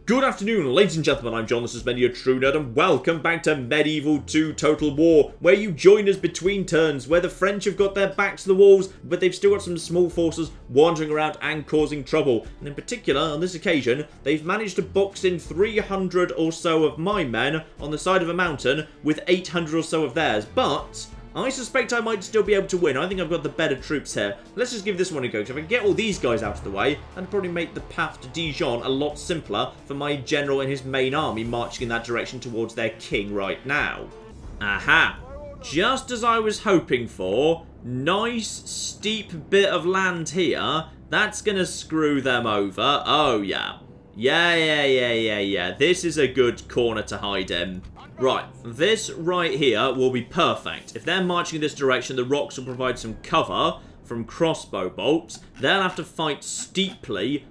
Good afternoon, ladies and gentlemen, I'm John, this is Many a True Nerd, and welcome back to Medieval 2 Total War, where you join us between turns, where the French have got their backs to the walls, but they've still got some small forces wandering around and causing trouble. And in particular, on this occasion, they've managed to box in 300 or so of my men on the side of a mountain, with 800 or so of theirs, but I suspect I might still be able to win. I think I've got the better troops here. Let's just give this one a go. If I can get all these guys out of the way, that'd probably make the path to Dijon a lot simpler for my general and his main army marching in that direction towards their king right now. Aha! Just as I was hoping for, nice steep bit of land here. That's going to screw them over. Oh, yeah. Yeah. This is a good corner to hide in. Right, this right here will be perfect. If they're marching in this direction, the rocks will provide some cover from crossbow bolts. They'll have to fight steeply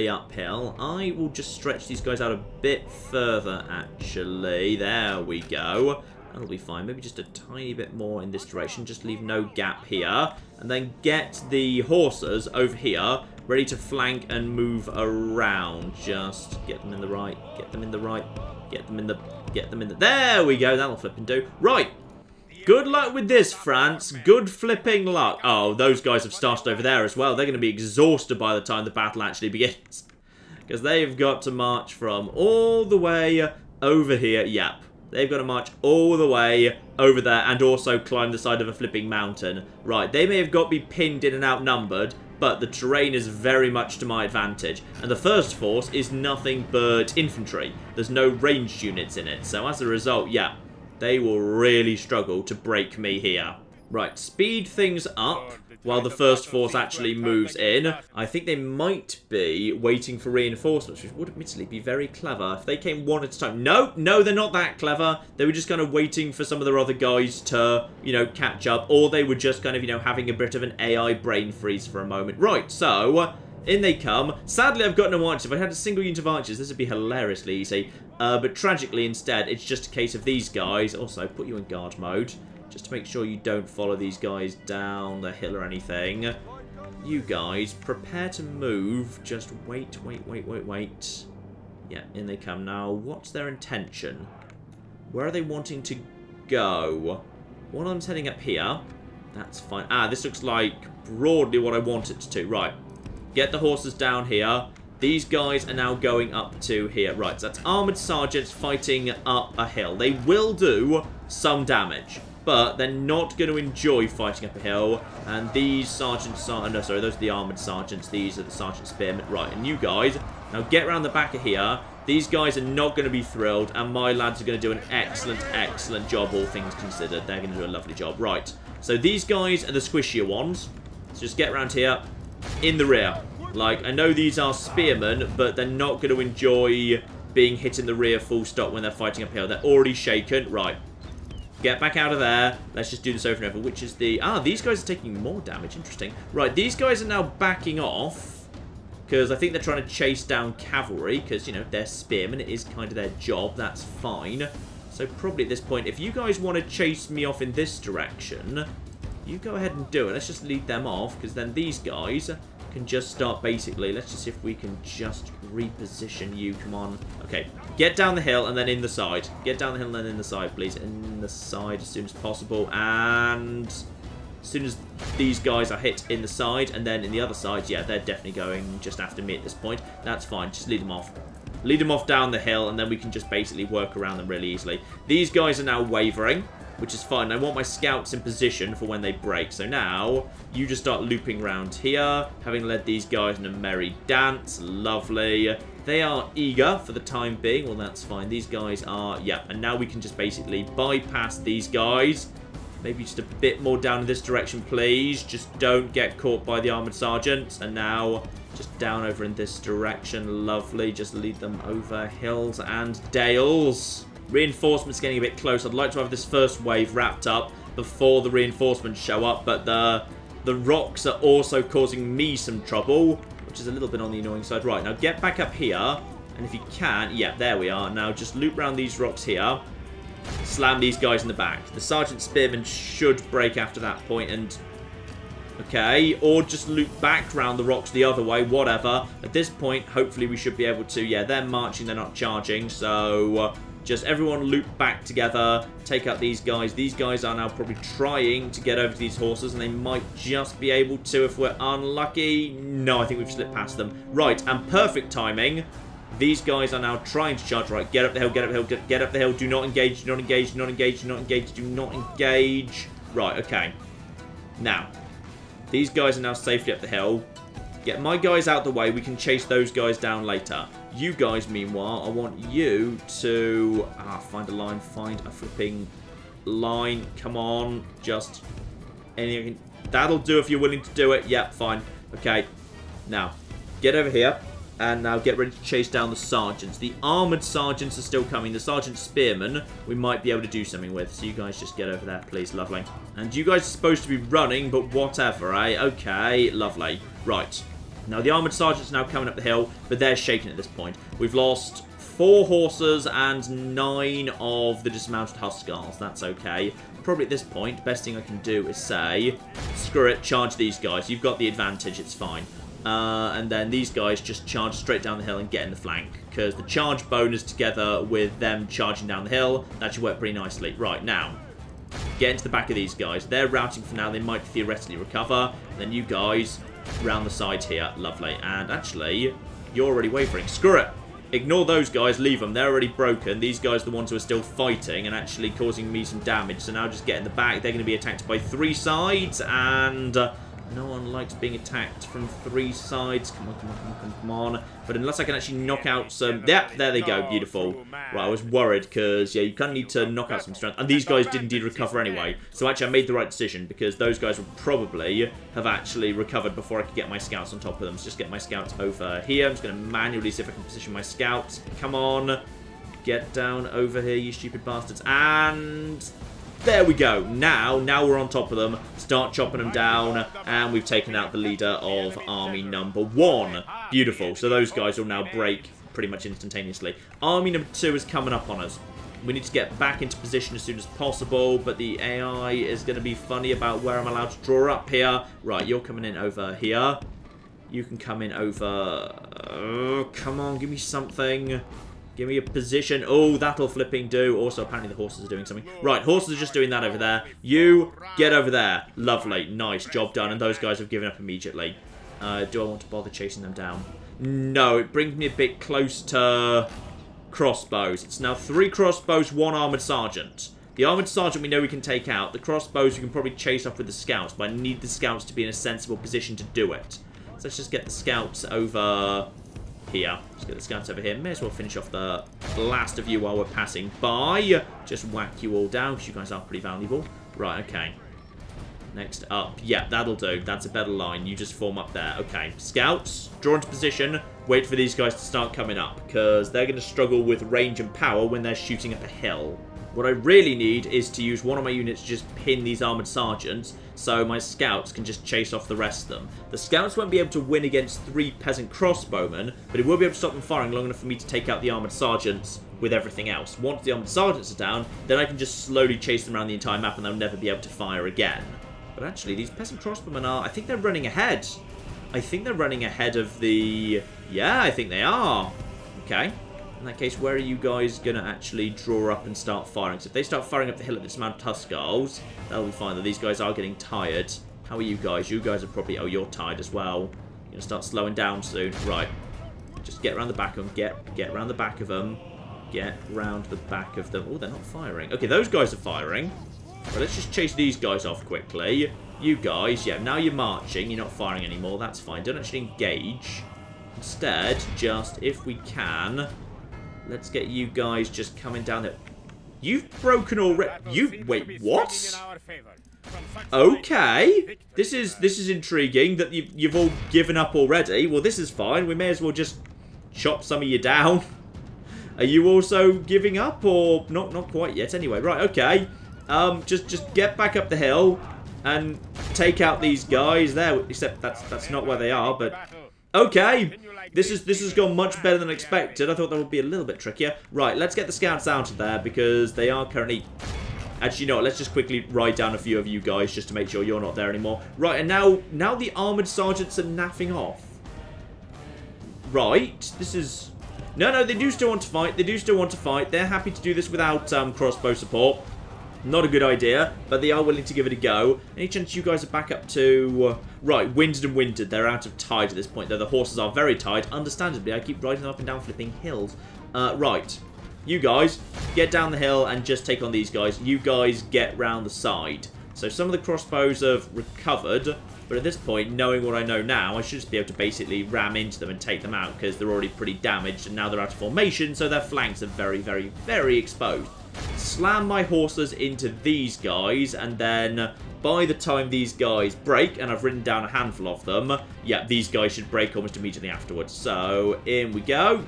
uphill. I will just stretch these guys out a bit further, actually. There we go. That'll be fine. Maybe just a tiny bit more in this direction. Just leave no gap here. And then get the horses over here ready to flank and move around. Just get them in the right. Get them in the right. Get them in the... There we go. That'll flip and do. Right. Good luck with this, France. Good flipping luck. Oh, those guys have started over there as well. They're going to be exhausted by the time the battle actually begins. Because they've got to march from all the way over here. Yep. They've got to march all the way over there and also climb the side of a flipping mountain. Right. They may have got me pinned in and outnumbered, but the terrain is very much to my advantage. And the first force is nothing but infantry. There's no ranged units in it. So as a result, yeah, they will really struggle to break me here. Right, speed things up while the first force actually moves in. I think they might be waiting for reinforcements, which would admittedly be very clever. If they came one at a time. No, they're not that clever. They were just kind of waiting for some of their other guys to, you know, catch up. Or they were just kind of, you know, having a bit of an AI brain freeze for a moment. Right, so in they come. Sadly, I've got no archers. If I had a single unit of archers, this would be hilariously easy. But tragically, instead, it's just a case of these guys. Also, put you in guard mode, just to make sure you don't follow these guys down the hill or anything. You guys, prepare to move. Just wait. Yeah, in they come. Now, what's their intention? Where are they wanting to go? One of them's heading up here. That's fine. Ah, this looks like broadly what I want it to. Right. Get the horses down here. These guys are now going up to here. Right, so that's armoured sergeants fighting up a hill. They will do some damage, but they're not going to enjoy fighting up a hill. And these sergeants are... No, sorry, those are the armoured sergeants. These are the sergeant spearmen. Right, and you guys, now get around the back of here. These guys are not going to be thrilled, and my lads are going to do an excellent job, all things considered. They're going to do a lovely job. Right, so these guys are the squishier ones. So just get around here in the rear. Like, I know these are spearmen, but they're not going to enjoy being hit in the rear full stop when they're fighting uphill. They're already shaken. Right. Get back out of there. Let's just do this over and over, which is the... Ah, these guys are taking more damage. Interesting. Right, these guys are now backing off because I think they're trying to chase down cavalry because, you know, they're spearmen. It is kind of their job. That's fine. So probably at this point, if you guys want to chase me off in this direction, you go ahead and do it. Let's just lead them off because then these guys can just start basically. Let's just see if we can just reposition you. Come on. Okay. Get down the hill and then in the side. Get down the hill and then in the side, please. In the side as soon as possible. And as soon as these guys are hit in the side and then in the other side, yeah, they're definitely going just after me at this point. That's fine. Just lead them off. Lead them off down the hill and then we can just basically work around them really easily. These guys are now wavering, which is fine. I want my scouts in position for when they break. So now, you just start looping around here, having led these guys in a merry dance. Lovely. They are eager for the time being. Well, that's fine. These guys are... Yeah, and now we can just basically bypass these guys. Maybe just a bit more down in this direction, please. Just don't get caught by the armoured sergeants. And now, just down over in this direction. Lovely. Just lead them over hills and dales. Reinforcements getting a bit close. I'd like to have this first wave wrapped up before the reinforcements show up, but the rocks are also causing me some trouble, which is a little bit on the annoying side. Right, now get back up here, and if you can, yeah, there we are. Now just loop around these rocks here, slam these guys in the back. The sergeant spearmen should break after that point, and Okay, or just loop back round the rocks the other way, whatever. At this point, hopefully we should be able to... Yeah, they're marching, they're not charging, so... just everyone loop back together, take out these guys. These guys are now probably trying to get over to these horses, and they might just be able to if we're unlucky. No, I think we've slipped past them. Right, and perfect timing. These guys are now trying to charge. Right, get up the hill, get up the hill, get up the hill. Do not engage, do not engage, do not engage, do not engage, do not engage. Right, okay. Now, these guys are now safely up the hill. Get my guys out the way. We can chase those guys down later. You guys, meanwhile, I want you to... find a line. Find a flipping line. Come on. Just... anything. That'll do if you're willing to do it. Yep, fine. Okay. Now, get over here. And now get ready to chase down the sergeants. The armoured sergeants are still coming. The sergeant spearmen, we might be able to do something with. So you guys just get over there, please. Lovely. And you guys are supposed to be running, but whatever, eh? Okay, lovely. Right. Now, the armoured sergeants are now coming up the hill, but they're shaken at this point. We've lost 4 horses and 9 of the dismounted Huskars. That's okay. Probably at this point, best thing I can do is say, screw it, charge these guys. You've got the advantage, it's fine. And then these guys just charge straight down the hill and get in the flank. Because the charge bonus together with them charging down the hill, that should work pretty nicely. Right, now, get into the back of these guys. They're routing for now. They might theoretically recover. Then you guys... round the sides here. Lovely. And actually, you're already wavering. Screw it. Ignore those guys. Leave them. They're already broken. These guys are the ones who are still fighting and actually causing me some damage. So now just get in the back. They're going to be attacked by 3 sides. And no one likes being attacked from 3 sides. Come on, come on, come on, come on. But unless I can actually knock out some... Yep, there they go. Beautiful. Right, I was worried because, yeah, you kind of need to knock out some strength. And these guys did indeed recover anyway. So actually, I made the right decision because those guys would probably have actually recovered before I could get my scouts on top of them. So just get my scouts over here. I'm just going to manually see if I can position my scouts. Come on. Get down over here, you stupid bastards. And... there we go. Now we're on top of them. Start chopping them down. And we've taken out the leader of army number 1. Beautiful. So those guys will now break pretty much instantaneously. Army number 2 is coming up on us. We need to get back into position as soon as possible. But the AI is going to be funny about where I'm allowed to draw up here. Right, you're coming in over here. You can come in over... oh, come on, give me something. Give me a position. Oh, that'll flipping do. Also, apparently the horses are doing something. Right, horses are just doing that over there. You, get over there. Lovely. Nice. Job done. And those guys have given up immediately. Do I want to bother chasing them down? No, it brings me a bit close to crossbows. It's now 3 crossbows, 1 armoured sergeant. The armoured sergeant we know we can take out. The crossbows we can probably chase off with the scouts, but I need the scouts to be in a sensible position to do it. So let's just get the scouts over... here. Let's get the scouts over here. May as well finish off the last of you while we're passing by. Just whack you all down, because you guys are pretty valuable. Right, okay. Next up. Yeah, that'll do. That's a better line. You just form up there. Okay. Scouts, draw into position. Wait for these guys to start coming up, because they're going to struggle with range and power when they're shooting up a hill. What I really need is to use one of my units to just pin these armoured sergeants, so my scouts can just chase off the rest of them. The scouts won't be able to win against 3 peasant crossbowmen, but it will be able to stop them firing long enough for me to take out the armoured sergeants with everything else. Once the armoured sergeants are down, then I can just slowly chase them around the entire map and they'll never be able to fire again. But actually, these peasant crossbowmen are... I think they're running ahead. I think they're running ahead of the... yeah, I think they are. Okay. In that case, where are you guys going to actually draw up and start firing? So if they start firing up the hill at this amount of Huskars, that'll be fine. Though these guys are getting tired. How are you guys? You guys are probably... oh, you're tired as well. You're going to start slowing down soon. Right. Just get around the back of them. Get around the back of them. Get round the back of them. Oh, they're not firing. Okay, those guys are firing. Well, let's just chase these guys off quickly. You guys, yeah, now you're marching. You're not firing anymore. That's fine. Don't actually engage. Instead, just, if we can... let's get you guys just coming down there. You've broken already. You wait. What? Okay. This is intriguing that you've all given up already. Well, this is fine. We may as well just chop some of you down. Are you also giving up or not? Not quite yet. Anyway, right. Okay. Just get back up the hill and take out these guys there. Except that's not where they are. But okay. This has gone much better than expected. I thought that would be a little bit trickier. Right, let's get the scouts out of there because they are currently Actually, no, let's just quickly ride down a few of you guys just to make sure you're not there anymore. Right, and now the armoured sergeants are naffing off. Right, this is... No, they do still want to fight. They do still want to fight. They're happy to do this without crossbow support. Not a good idea, but they are willing to give it a go. Any chance you guys are back up to... right, winded and winded. They're out of tide at this point, though. The horses are very tired. Understandably, I keep riding up and down flipping hills. Right. You guys, get down the hill and just take on these guys. You guys get round the side. So some of the crossbows have recovered, but at this point, knowing what I know now, I should just be able to basically ram into them and take them out, because they're already pretty damaged, and now they're out of formation, so their flanks are very, very, very exposed. Slam my horses into these guys, and then by the time these guys break, and I've written down a handful of them, yeah, these guys should break almost immediately afterwards. So, in we go.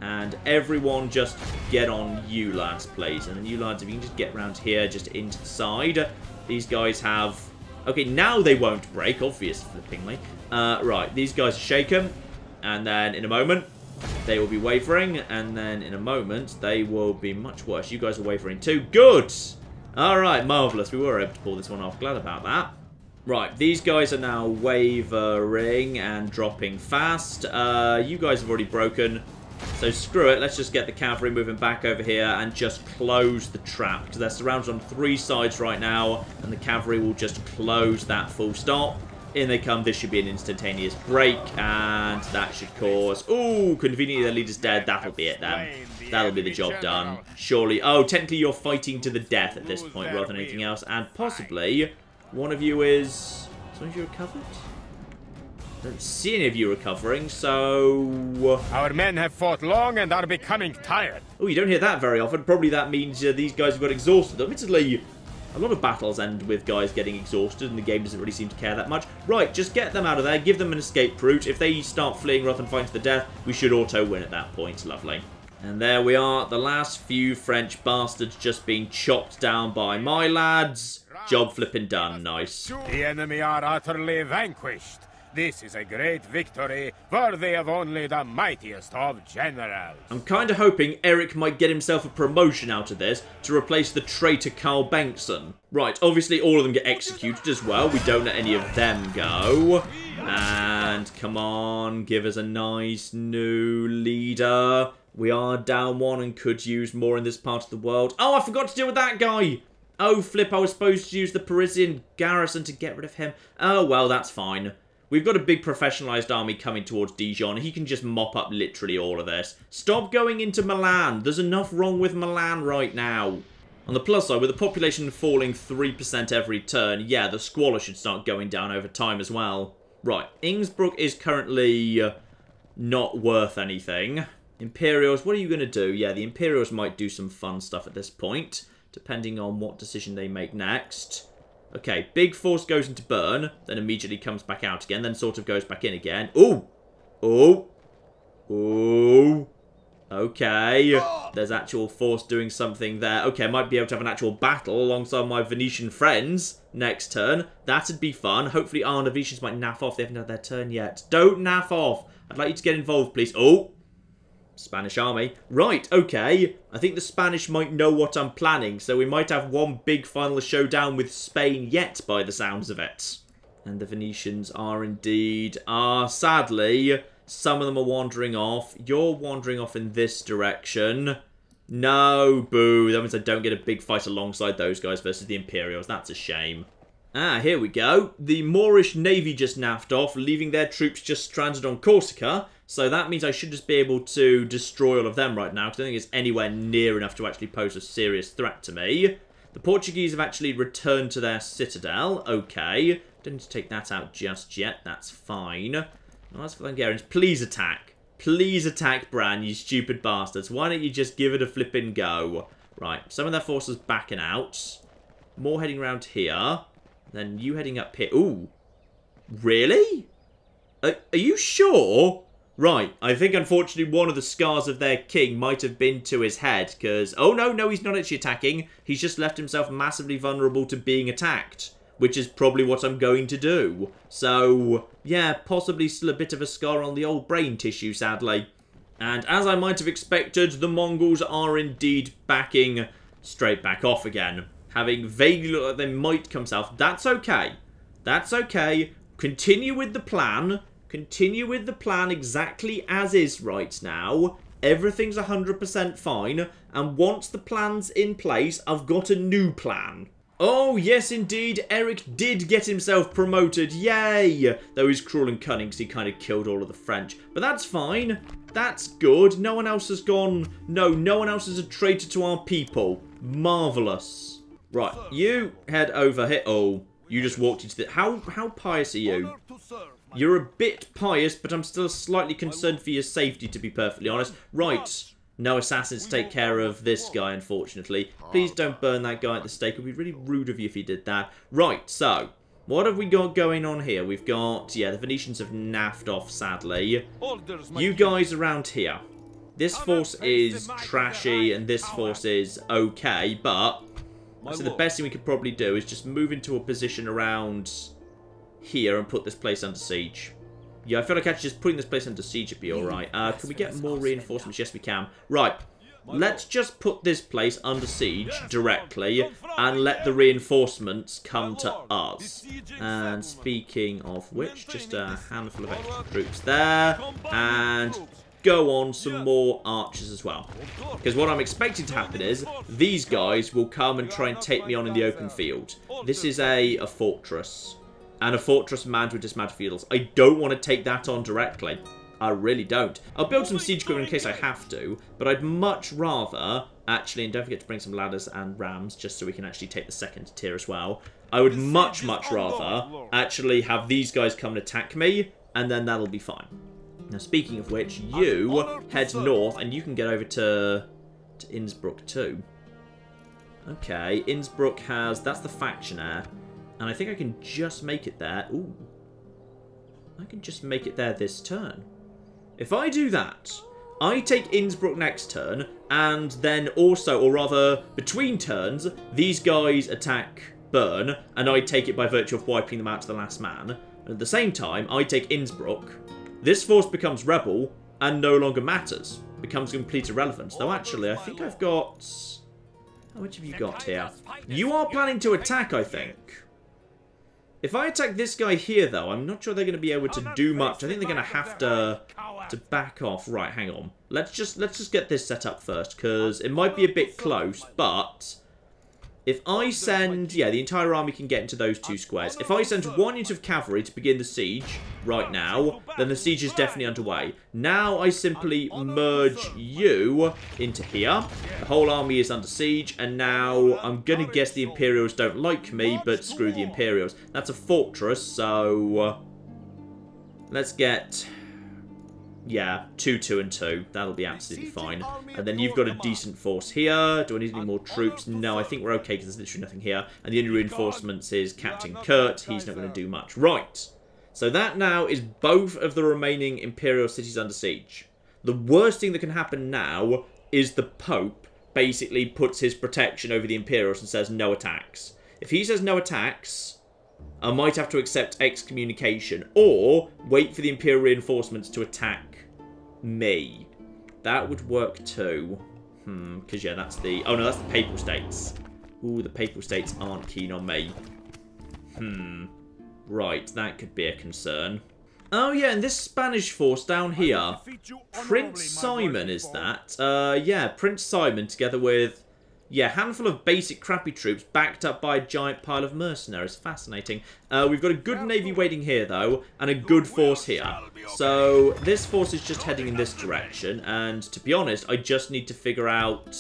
And everyone just get on you lads, please. And then you lads, if you can just get around here, just into the side. These guys have... okay, now they won't break, obvious flippingly. Right, these guys are shaken. And then in a moment, they will be wavering. And then in a moment, they will be much worse. You guys are wavering too. Good! Alright, marvellous. We were able to pull this one off. Glad about that. Right, these guys are now wavering and dropping fast. You guys have already broken. So screw it, let's just get the cavalry moving back over here and just close the trap. Because they're surrounded on 3 sides right now, and the cavalry will just close that full stop. In they come, this should be an instantaneous break, and that should cause... ooh, conveniently their leader's dead, that'll be it then. That'll be the job done. Surely, oh, technically you're fighting to the death at this point rather than anything else, and possibly one of you is... some of you recovered? Don't see any of you recovering, so... our men have fought long and are becoming tired. Oh, you don't hear that very often. Probably that means these guys have got exhausted. Admittedly, a lot of battles end with guys getting exhausted, and the game doesn't really seem to care that much. Right, just get them out of there. Give them an escape route. If they start fleeing rather than fighting to the death, we should auto-win at that point. Lovely. And there we are. The last few French bastards just being chopped down by my lads. Job flipping done. Nice. The enemy are utterly vanquished. This is a great victory, worthy of only the mightiest of generals. I'm kind of hoping Eric might get himself a promotion out of this to replace the traitor Carl Bengtsson. Right, obviously all of them get executed as well. We don't let any of them go. And come on, give us a nice new leader. We are down 1 and could use more in this part of the world. Oh, I forgot to deal with that guy. Oh, flip, I was supposed to use the Parisian garrison to get rid of him. Oh, well, that's fine. We've got a big professionalised army coming towards Dijon. He can just mop up literally all of this. Stop going into Milan. There's enough wrong with Milan right now. On the plus side, with the population falling 3% every turn, yeah, the squalor should start going down over time as well. Right, Innsbruck is currently not worth anything. Imperials, what are you going to do? Yeah, the Imperials might do some fun stuff at this point, depending on what decision they make next. Okay, big force goes into Bern, then immediately comes back out again, then sort of goes back in again. Ooh! Ooh! Ooh! Okay, there's actual force doing something there. Okay, I might be able to have an actual battle alongside my Venetian friends next turn. That'd be fun. Hopefully, the Venetians might naff off. They haven't had their turn yet. Don't naff off. I'd like you to get involved, please. Oh! Spanish army. Right, okay. I think the Spanish might know what I'm planning, so we might have one big final showdown with Spain yet, by the sounds of it. And the Venetians are indeed... sadly, some of them are wandering off. You're wandering off in this direction. No, boo. That means I don't get a big fight alongside those guys versus the Imperials. That's a shame. Ah, here we go. The Moorish navy just naffed off, leaving their troops just stranded on Corsica. So that means I should just be able to destroy all of them right now, because I don't think it's anywhere near enough to actually pose a serious threat to me. The Portuguese have actually returned to their citadel. Okay. Don't need to take that out just yet. That's fine. Well, as for the Hungarians, please attack. Please attack Bran, you stupid bastards. Why don't you just give it a flipping go? Right, some of their forces backing out. More heading around here. Then you heading up here. Ooh. Really? Are you sure? Right, I think unfortunately one of the scars of their king might have been to his head, because... oh, no, he's not actually attacking. He's just left himself massively vulnerable to being attacked, which is probably what I'm going to do. So, yeah, possibly still a bit of a scar on the old brain tissue, sadly. And as I might have expected, the Mongols are indeed backing straight back off again. having vaguely looked like they might come south. That's okay. That's okay. Continue with the plan. Continue with the plan exactly as is right now. Everything's 100% fine. And once the plan's in place, I've got a new plan. Oh, yes, indeed. Eric did get himself promoted. Yay! Though he's cruel and cunning because he kind of killed all of the French. But that's fine. That's good. No one else has gone... No, no one else is a traitor to our people. Marvellous. Right, you head over here. Oh, you just walked into the... How pious are you? You're a bit pious, but I'm still slightly concerned for your safety, to be perfectly honest. Right. No assassins to take care of this guy, unfortunately. Please don't burn that guy at the stake. It would be really rude of you if you did that. Right, so, what have we got going on here? We've got, yeah, the Venetians have naffed off, sadly. You guys around here. This force is trashy, and this force is okay, but... So the best thing we could probably do is just move into a position around here and put this place under siege. Yeah, I feel like actually just putting this place under siege would be alright. Can we get more reinforcements? Yes, we can. Right. Let's just put this place under siege directly and let the reinforcements come to us. And speaking of which, just a handful of extra troops there. And go on some more archers as well. Because what I'm expecting to happen is these guys will come and try and take me on in the open field. This is a fortress. And a fortress manned with dismantled fields. I don't want to take that on directly. I really don't. I'll build some siege equipment in case I have to, but I'd much rather, actually, and don't forget to bring some ladders and rams, just so we can actually take the second tier as well. I would much rather actually have these guys come and attack me, and then that'll be fine. Now, speaking of which, you head north, and you can get over to Innsbruck too. Okay, Innsbruck has... That's the factionaire. And I think I can just make it there. Ooh. I can just make it there this turn. If I do that, I take Innsbruck next turn, and then also, or rather, between turns, these guys attack Bern, and I take it by virtue of wiping them out to the last man. And at the same time, I take Innsbruck. This force becomes rebel, and no longer matters. Becomes complete irrelevance. Though actually, I think I've got... How much have you got here? You are planning to attack, I think. If I attack this guy here, though, I'm not sure they're going to be able to do much. I think they're going to have to back off. Right, hang on. Let's just get this set up first, because it might be a bit close, but... If I send... Yeah, the entire army can get into those two squares. If I send 1 unit of cavalry to begin the siege right now, then the siege is definitely underway. Now I simply merge you into here. The whole army is under siege, and now I'm going to guess the Imperials don't like me, but screw the Imperials. That's a fortress, so... let's get... Yeah, 2, 2, and 2. That'll be absolutely fine. And then you've got a decent force here. Do I need any more troops? No, I think we're okay because there's literally nothing here. And the only reinforcements is Captain Kurt. He's not going to do much. Right. So that now is both of the remaining Imperial cities under siege. The worst thing that can happen now is the Pope basically puts his protection over the Imperials and says no attacks. If he says no attacks... I might have to accept excommunication or wait for the Imperial reinforcements to attack me. That would work too. Because yeah, that's the... Oh no, that's the Papal States. Ooh, the Papal States aren't keen on me. Right, that could be a concern. Oh yeah, and this Spanish force down here. Prince Simon is that? Yeah, Prince Simon together with... Yeah, handful of basic crappy troops backed up by a giant pile of mercenaries. Fascinating. We've got a good navy waiting here, though, and a good force here. So this force is just heading in this direction, and to be honest, I just need to figure out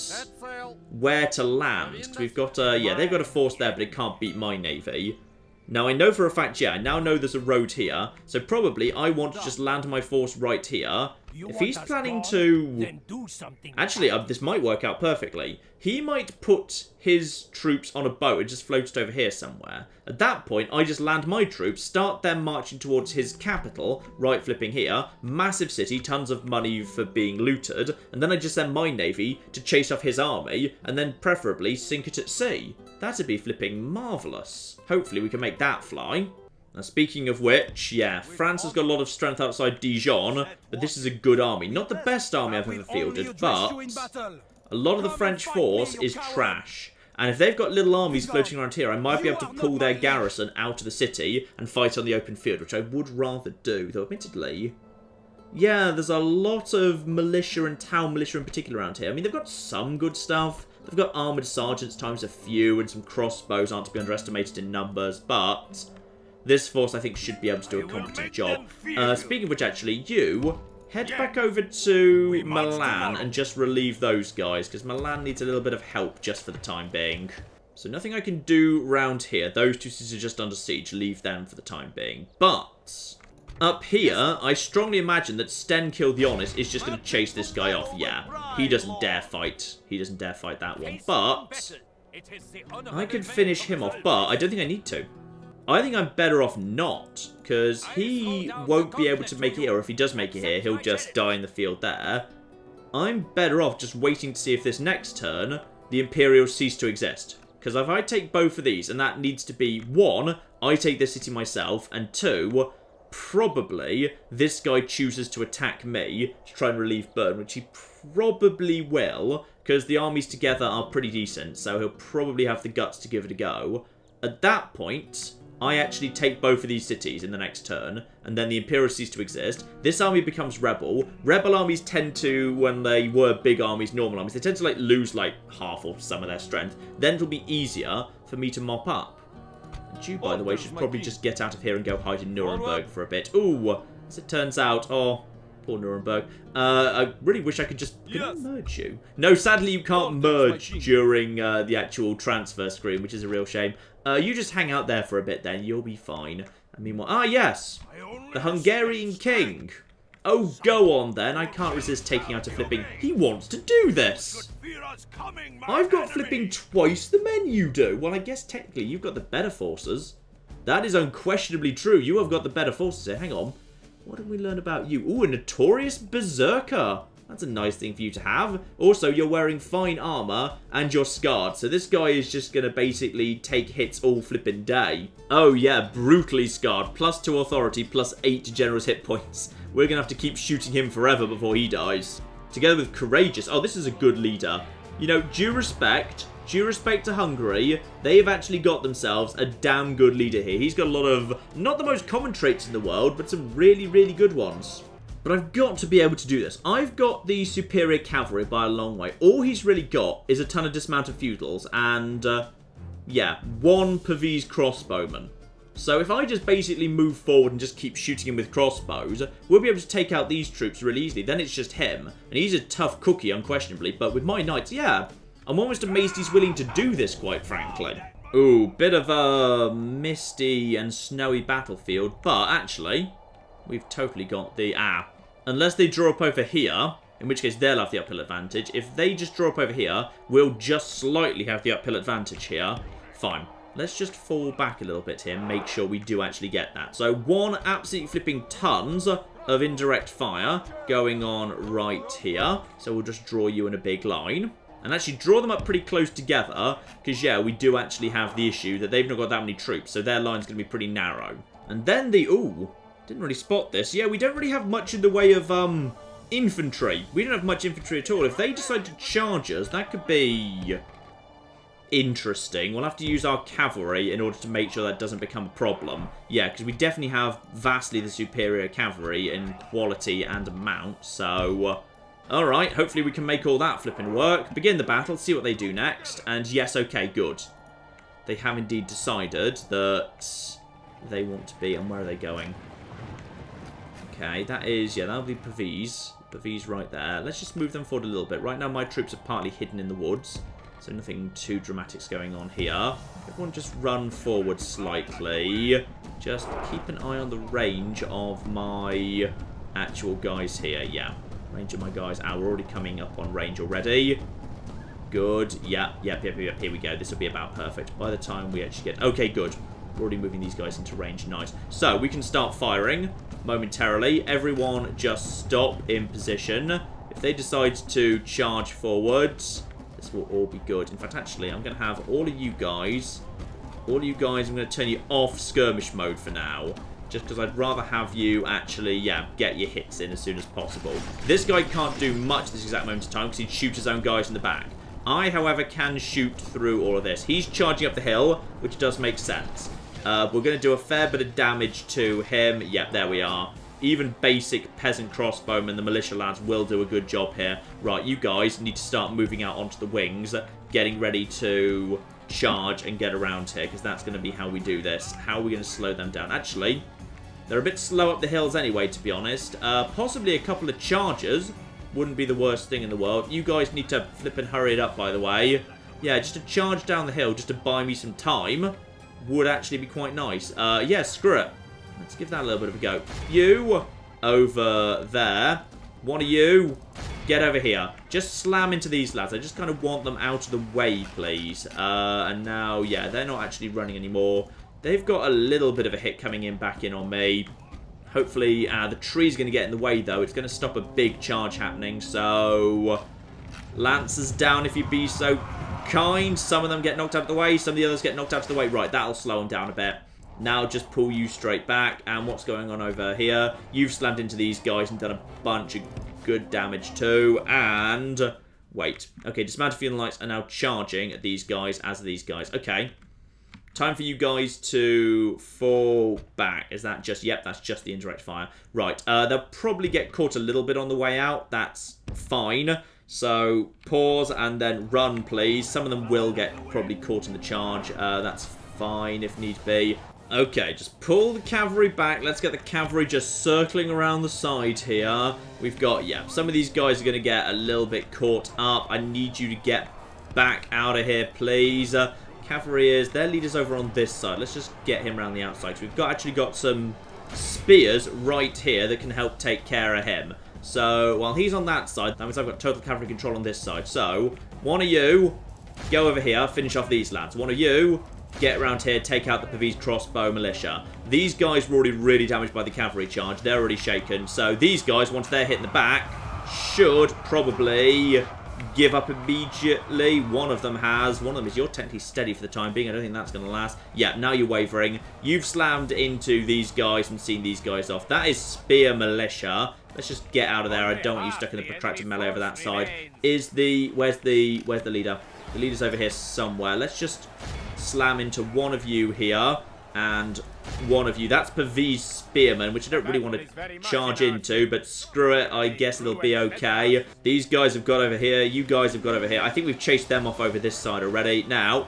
where to land. Because we've got yeah, they've got a force there, but it can't beat my navy. Now, I know for a fact, yeah, I now know there's a road here, so probably I want to just land my force right here. If he's planning to... Actually, this might work out perfectly. He might put his troops on a boat and just float it over here somewhere. At that point, I just land my troops, start them marching towards his capital, right flipping here, massive city, tons of money for being looted, and then I just send my navy to chase off his army, and then preferably sink it at sea. That'd be flipping marvellous. Hopefully we can make that fly. Now, speaking of which, yeah, France has got a lot of strength outside Dijon, but this is a good army. Not the best army I've ever fielded, but a lot of the French force is trash. And if they've got little armies floating around here, I might be able to pull their garrison out of the city and fight on the open field, which I would rather do. Though, admittedly, yeah, there's a lot of militia and town militia in particular around here. I mean, they've got some good stuff. They've got armoured sergeants times a few, and some crossbows aren't to be underestimated in numbers, but this force, I think, should be able to do a competent job. Speaking of which, actually, you head back over to Milan and just relieve those guys, because Milan needs a little bit of help just for the time being. So nothing I can do round here. Those two cities are just under siege. Leave them for the time being. But up here, I strongly imagine that Stenkill the Honest is just going to chase this guy off. Yeah, he doesn't dare fight. He doesn't dare fight that one. But I could finish him off, but I don't think I need to. I think I'm better off not, because he won't be able to make it here, or if he does make it here, he'll just die in the field there. I'm better off just waiting to see if this next turn, the Imperials cease to exist. Because if I take both of these, and that needs to be, 1, I take this city myself, and 2, probably this guy chooses to attack me to try and relieve burn, which he probably will, because the armies together are pretty decent, so he'll probably have the guts to give it a go. At that point, I actually take both of these cities in the next turn, and then the Imperials cease to exist. This army becomes rebel. Rebel armies tend to, when they were big armies, normal armies, they tend to lose half or some of their strength. Then it'll be easier for me to mop up. And you, by the way, should probably just get out of here and go hide in Nuremberg for a bit. Ooh, as it turns out, oh, poor Nuremberg. I really wish I could just merge you. No, sadly you can't merge during the actual transfer screen, which is a real shame. You just hang out there for a bit then, you'll be fine. And meanwhile, ah yes, the Hungarian king. Oh, go on then, I can't resist taking out a flipping. He wants to do this. I've got flipping twice the men you do. Well, I guess technically you've got the better forces. That is unquestionably true, you have got the better forces here. Hang on. What did we learn about you? Ooh, a notorious berserker. That's a nice thing for you to have. Also, you're wearing fine armor and you're scarred. So this guy is just going to basically take hits all flipping day. Oh yeah, brutally scarred. +2 authority, +8 generous hit points. We're going to have to keep shooting him forever before he dies. Together with courageous. Oh, this is a good leader. You know, due respect to Hungary, they've actually got themselves a damn good leader here. He's got a lot of, not the most common traits in the world, but some really, really good ones. But I've got to be able to do this. I've got the superior cavalry by a long way. All he's really got is a ton of dismounted feudals and, yeah, 1 Pavese crossbowman. So if I just basically move forward and just keep shooting him with crossbows, we'll be able to take out these troops really easily. Then it's just him. And he's a tough cookie, unquestionably. But with my knights, yeah, I'm almost amazed he's willing to do this, quite frankly. Ooh, bit of a misty and snowy battlefield. But actually, we've totally got the... Unless they draw up over here, in which case they'll have the uphill advantage. If they just draw up over here, we'll just slightly have the uphill advantage here. Fine. Let's just fall back a little bit here and make sure we do actually get that. So 1 absolutely flipping tons of indirect fire going on right here. So we'll just draw you in a big line. And actually draw them up pretty close together. Because, yeah, we do actually have the issue that they've not got that many troops. So their line's going to be pretty narrow. And then the... Ooh... Didn't really spot this. Yeah, we don't really have much in the way of, infantry. We don't have much infantry at all. If they decide to charge us, that could be interesting. We'll have to use our cavalry in order to make sure that doesn't become a problem. Yeah, because we definitely have vastly the superior cavalry in quality and amount. So, alright, hopefully we can make all that flipping work. Begin the battle, see what they do next. And yes, okay, good. They have indeed decided that they want to be... And where are they going? Okay, that is, yeah, that'll be Pavese. Pavese right there. Let's just move them forward a little bit. Right now, my troops are partly hidden in the woods, so nothing too dramatic's going on here. Everyone just run forward slightly. Just keep an eye on the range of my actual guys here. Yeah, range of my guys. We're already coming up on range already. Good. Yep. Here we go. This will be about perfect by the time we actually get... Okay, good. We're already moving these guys into range. Nice. So, we can start firing momentarily. Everyone just stop in position. If they decide to charge forwards, this will all be good. In fact, actually, I'm going to have all of you guys, I'm going to turn you off skirmish mode for now. Just because I'd rather have you actually, yeah, get your hits in as soon as possible. This guy can't do much at this exact moment in time because he'd shoot his own guys in the back. I, however, can shoot through all of this. He's charging up the hill, which does make sense. We're going to do a fair bit of damage to him. Yep, there we are. Even basic peasant crossbowmen, the militia lads, will do a good job here. Right, you guys need to start moving out onto the wings, getting ready to charge and get around here, because that's going to be how we do this. How are we going to slow them down? Actually, they're a bit slow up the hills anyway, to be honest. Possibly a couple of charges wouldn't be the worst thing in the world. You guys need to flip and hurry it up, by the way. Yeah, just to charge down the hill, just to buy me some time, would actually be quite nice. Yeah, screw it. Let's give that a little bit of a go. You, over there. One of you, get over here. Just slam into these lads. I just kind of want them out of the way, please. And now, yeah, they're not actually running anymore. They've got a little bit of a hit coming in back in on me. Hopefully, the tree's going to get in the way, though. It's going to stop a big charge happening. So, Lancers down if you be so kind. Some of them get knocked out of the way. Some of the others get knocked out of the way. Right, that'll slow them down a bit. Now just pull you straight back. And what's going on over here? You've slammed into these guys and done a bunch of good damage too. And wait. Okay, dismantled fuel lights are now charging at these guys as these guys. Okay. Time for you guys to fall back. Is that just... Yep, that's just the indirect fire. Right. They'll probably get caught a little bit on the way out. That's fine. So pause and then run, please. Some of them will get probably caught in the charge. That's fine if need be. Okay, just pull the cavalry back. Let's get the cavalry just circling around the side here. We've got, yeah, some of these guys are going to get a little bit caught up. I need you to get back out of here, please. Cavalry is, their leader's over on this side. Let's just get him around the outside. So we've actually got some spears right here that can help take care of him. So, while he's on that side, that means I've got total cavalry control on this side. So, one of you, go over here, finish off these lads. One of you, get around here, take out the Pavese crossbow militia. These guys were already really damaged by the cavalry charge. They're already shaken. So these guys, once they're hit in the back, should probably give up immediately. One of them has. One of them is, you're technically steady for the time being. I don't think that's going to last. Yeah, now you're wavering. You've slammed into these guys and seen these guys off. That is spear militia. Let's just get out of there. I don't want you stuck in the protracted melee over that side. Where's the leader? The leader's over here somewhere. Let's just slam into one of you here and one of you. That's Pavese spearmen, which I don't really want to charge into, but screw it. I guess it'll be okay. These guys have got over here. You guys have got over here. I think we've chased them off over this side already. Now,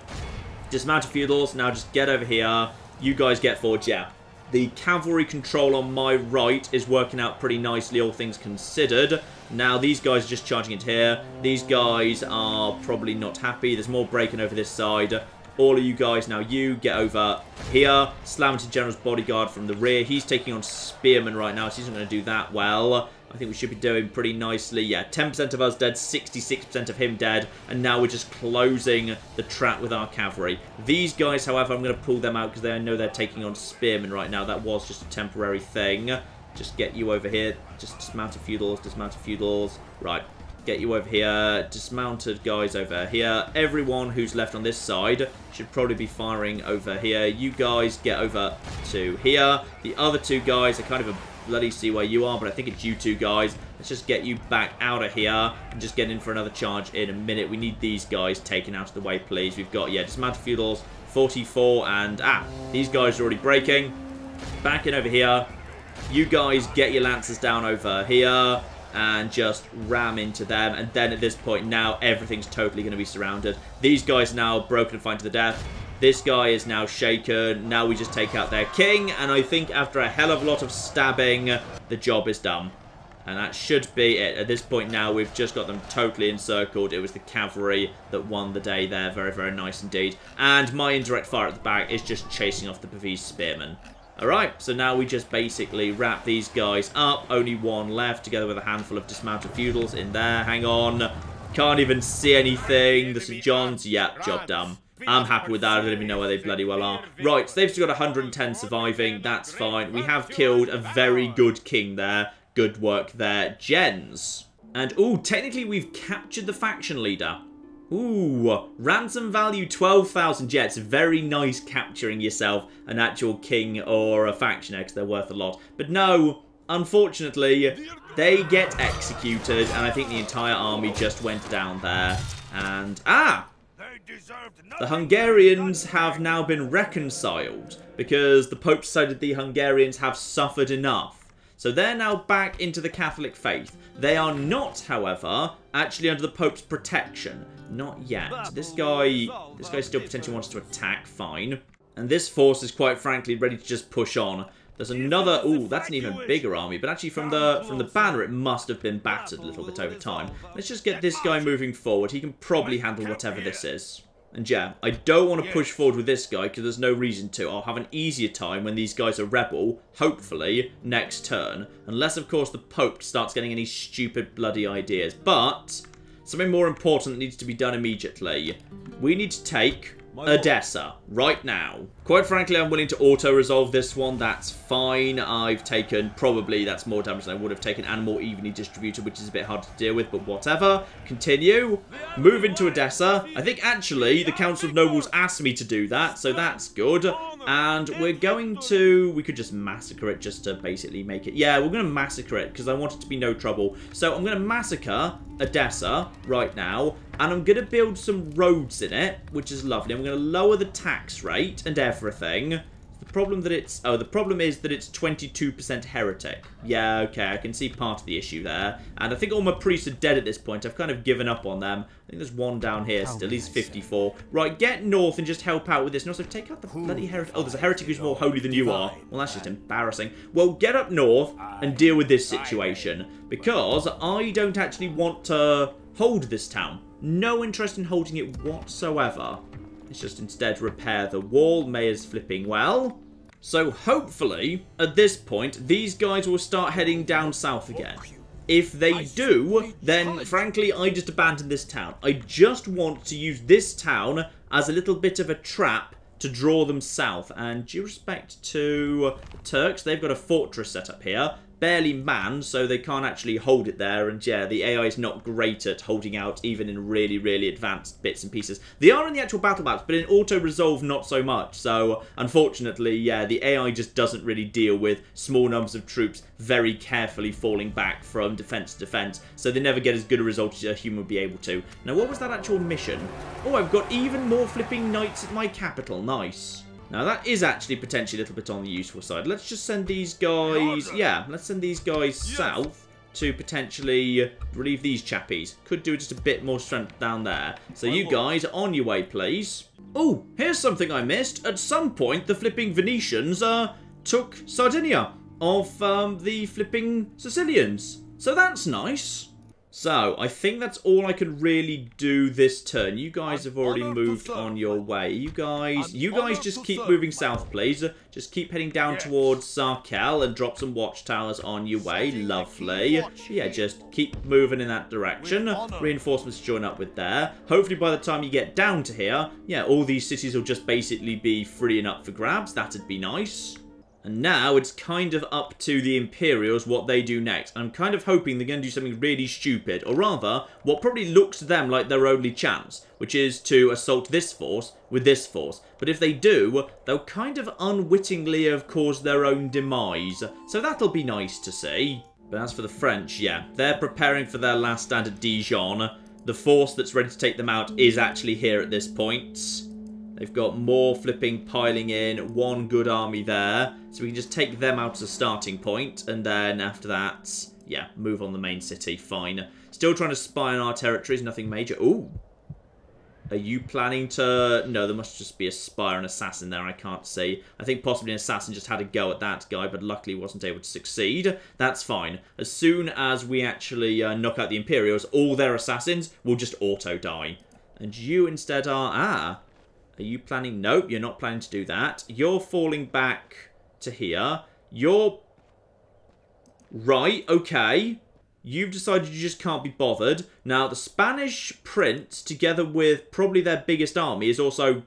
dismantle feudals. Now just get over here. You guys get forward. Yeah. The cavalry control on my right is working out pretty nicely, all things considered. Now, these guys are just charging into here. These guys are probably not happy. There's more breaking over this side. All of you guys, now you get over here. Slam into General's bodyguard from the rear. He's taking on spearmen right now, so he's not going to do that well. I think we should be doing pretty nicely. Yeah, 10% of us dead, 66% of him dead. And now we're just closing the trap with our cavalry. These guys, however, I'm going to pull them out because I know they're taking on spearmen right now. That was just a temporary thing. Just get you over here. Just dismantle feudals, dismantle feudals. Right. Get you over here. Dismounted guys over here. Everyone who's left on this side should probably be firing over here. You guys get over to here. The other two guys, I kind of bloody see where you are, but I think it's you two guys. Let's just get you back out of here and just get in for another charge in a minute. We need these guys taken out of the way, please. We've got, yeah, dismantled feudals, 44, and, these guys are already breaking. Back in over here. You guys get your lancers down over here and just ram into them. And then at this point now, everything's totally going to be surrounded. These guys now broken and fighting to the death. This guy is now shaken. Now we just take out their king. And I think after a hell of a lot of stabbing, the job is done. And that should be it. At this point now, we've just got them totally encircled. It was the cavalry that won the day there. Very, very nice indeed. And my indirect fire at the back is just chasing off the Pavese spearmen. Alright, so now we just basically wrap these guys up. Only one left, together with a handful of dismantled feudals in there. Hang on. Can't even see anything. The St. John's, yep, job done. I'm happy with that. I don't even know where they bloody well are. Right, so they've still got 110 surviving. That's fine. We have killed a very good king there. Good work there, gens. And, ooh, technically we've captured the faction leader. Ooh, ransom value 12,000 jets. Very nice capturing yourself an actual king or a factioner because they're worth a lot. But no, unfortunately, they get executed and I think the entire army just went down there. And, the Hungarians have now been reconciled because the Pope decided the Hungarians have suffered enough. So they're now back into the Catholic faith. They are not, however, actually under the Pope's protection. Not yet. This guy still potentially wants to attack, fine. And this force is quite frankly ready to just push on. There's another, ooh, that's an even bigger army, but actually from the banner it must have been battered a little bit over time. Let's just get this guy moving forward. He can probably handle whatever this is. And yeah, I don't want to push forward with this guy because there's no reason to. I'll have an easier time when these guys are rebel, hopefully, next turn. Unless, of course, the Pope starts getting any stupid bloody ideas. But something more important needs to be done immediately. We need to take Odessa right now. Quite frankly, I'm willing to auto-resolve this one. That's fine. I've taken, probably, that's more damage than I would have taken, and more evenly distributed, which is a bit hard to deal with, but whatever. Continue. Move into Odessa. I think, actually, the Council of Nobles asked me to do that, so that's good. And we're going to... We could just massacre it just to basically make it... Yeah, we're going to massacre it, because I want it to be no trouble. So I'm going to massacre Odessa right now, and I'm going to build some roads in it, which is lovely. I'm going to lower the tax rate and everything. The problem that it's... Oh, the problem is that it's 22% heretic. Yeah, okay, I can see part of the issue there. And I think all my priests are dead at this point. I've kind of given up on them. I think there's one down here still. He's 54. Right, get north and just help out with this. And also take out the bloody heretic. Oh, there's a heretic who's more holy than you are. Well, that's just embarrassing. Well, get up north and deal with this situation. Because I don't actually want to hold this town. No interest in holding it whatsoever. Let's just instead repair the wall. Mayor's flipping well. So hopefully, at this point, these guys will start heading down south again. If they do, then frankly, I just abandon this town. I just want to use this town as a little bit of a trap to draw them south. And due respect to the Turks, they've got a fortress set up here. Barely manned, so they can't actually hold it there. And yeah, the AI is not great at holding out, even in really, really advanced bits and pieces. They are in the actual battle maps, but in auto-resolve, not so much. So, unfortunately, yeah, the AI just doesn't really deal with small numbers of troops very carefully falling back from defense to defense. So they never get as good a result as a human would be able to. Now, what was that actual mission? Oh, I've got even more flipping knights at my capital. Nice. Now, that is actually potentially a little bit on the useful side. Let's just send these guys... Yeah, let's send these guys south to potentially relieve these chappies. Could do just a bit more strength down there. So you guys, on your way, please. Oh, here's something I missed. At some point, the flipping Venetians took Sardinia off the flipping Sicilians. So that's nice. So, I think that's all I can really do this turn. You guys have already moved on your way. You guys just keep moving south, please. Just keep heading down towards Sarkel and drop some watchtowers on your way. Lovely. Yeah, just keep moving in that direction. Reinforcements join up with there. Hopefully by the time you get down to here, yeah, all these cities will just basically be free and up for grabs. That'd be nice. And now it's kind of up to the Imperials what they do next. I'm kind of hoping they're going to do something really stupid. Or rather, what probably looks to them like their only chance. Which is to assault this force with this force. But if they do, they'll kind of unwittingly have caused their own demise. So that'll be nice to see. But as for the French, yeah, they're preparing for their last stand at Dijon. The force that's ready to take them out is actually here at this point. They've got more flipping piling in, one good army there. So we can just take them out as a starting point. And then after that, yeah, move on the main city, fine. Still trying to spy on our territories, nothing major. Ooh. Are you planning to... No, there must just be a spy or an assassin there, I can't see. I think possibly an assassin just had a go at that guy, but luckily wasn't able to succeed. That's fine. As soon as we actually knock out the Imperials, all their assassins will just auto-die. And you instead are... Are you planning... Nope, you're not planning to do that. You're falling back to here. You're... Right, okay. You've decided you just can't be bothered. Now, the Spanish prince, together with probably their biggest army, is also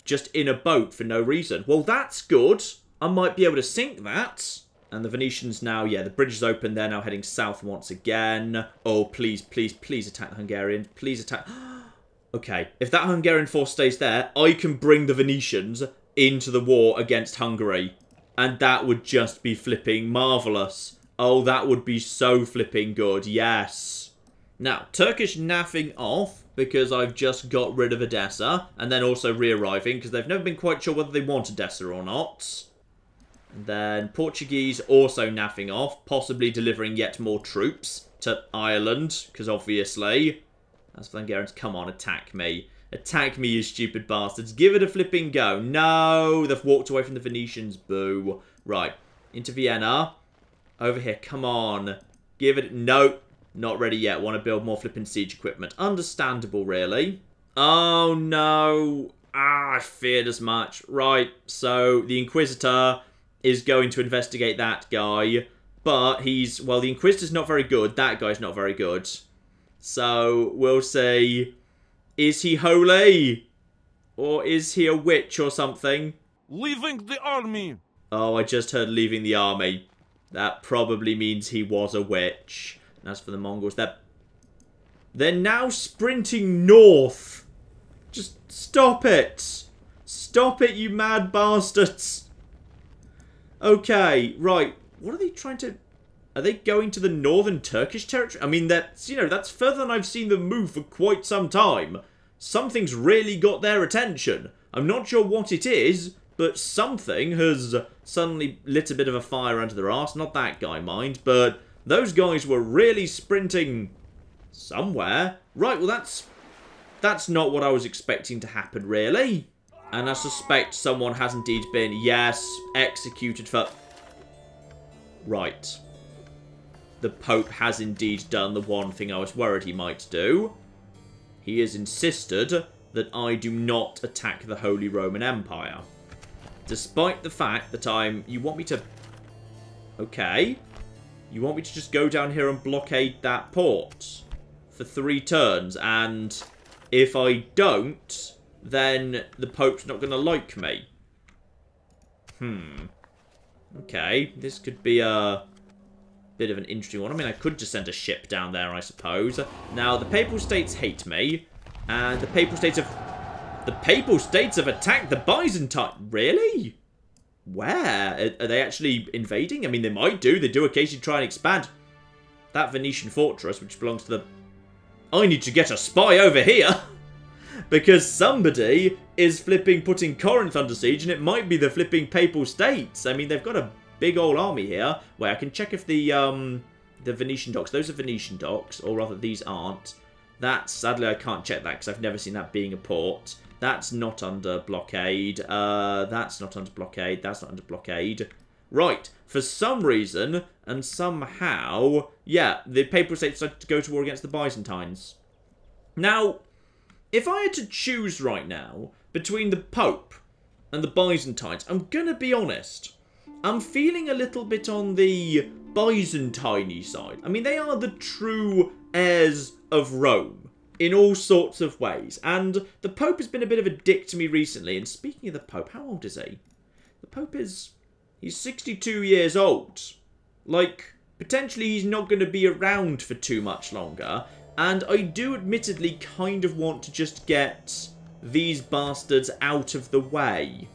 just in a boat for no reason. Well, that's good. I might be able to sink that. And the Venetians now, yeah, the bridge is open. They're now heading south once again. Oh, please, please, please attack the Hungarians. Please attack... Okay, if that Hungarian force stays there, I can bring the Venetians into the war against Hungary. And that would just be flipping marvellous. Oh, that would be so flipping good, yes. Now, Turkish naffing off because I've just got rid of Edessa, and then also re-arriving because they've never been quite sure whether they want Edessa or not. And then Portuguese also naffing off, possibly delivering yet more troops to Ireland, because obviously... As for Hungarians, come on, attack me. Attack me, you stupid bastards. Give it a flipping go. No, they've walked away from the Venetians. Boo. Right, into Vienna. Over here, come on. Give it... No, not ready yet. Want to build more flipping siege equipment. Understandable, really. Oh, no. I feared as much. Right, so the Inquisitor is going to investigate that guy. But he's... Well, the Inquisitor's not very good. That guy's not very good. So, we'll say... Is he holy? Or is he a witch or something? Leaving the army! Oh, I just heard leaving the army. That probably means he was a witch. And as for the Mongols, they're now sprinting north. Just stop it. Stop it, you mad bastards. Okay, right. What are they trying to... Are they going to the northern Turkish territory? I mean, that's, you know, that's further than I've seen them move for quite some time. Something's really got their attention. I'm not sure what it is, but something has suddenly lit a bit of a fire under their arse. Not that guy, mind, but those guys were really sprinting somewhere. Right, well, that's not what I was expecting to happen, really. And I suspect someone has indeed been, yes, executed for... Right. The Pope has indeed done the one thing I was worried he might do. He has insisted that I do not attack the Holy Roman Empire. Despite the fact that you want me to... Okay. You want me to just go down here and blockade that port for 3 turns, and if I don't, then the Pope's not going to like me. Okay, this could be a bit of an interesting one. I mean, I could just send a ship down there, I suppose. Now, the Papal States hate me, and the Papal States have attacked the Byzantine. Really? Where? Are they actually invading? I mean, they might do. They do occasionally try and expand that Venetian fortress, which belongs to the... I need to get a spy over here! Because somebody is flipping putting Corinth under siege, and it might be the flipping Papal States. I mean, they've got a big old army here, where I can check if the Venetian docks, those are Venetian docks, or rather these aren't. That, sadly, I can't check that because I've never seen that being a port. That's not under blockade. That's not under blockade. That's not under blockade. Right. For some reason, and somehow, yeah, the Papal States decided to go to war against the Byzantines. Now, if I had to choose right now between the Pope and the Byzantines, I'm gonna be honest. I'm feeling a little bit on the Byzantine side. I mean, they are the true heirs of Rome in all sorts of ways. And the Pope has been a bit of a dick to me recently. And speaking of the Pope, how old is he? The Pope is... He's 62 years old. Like, potentially he's not going to be around for too much longer. And I do admittedly kind of want to just get these bastards out of the way.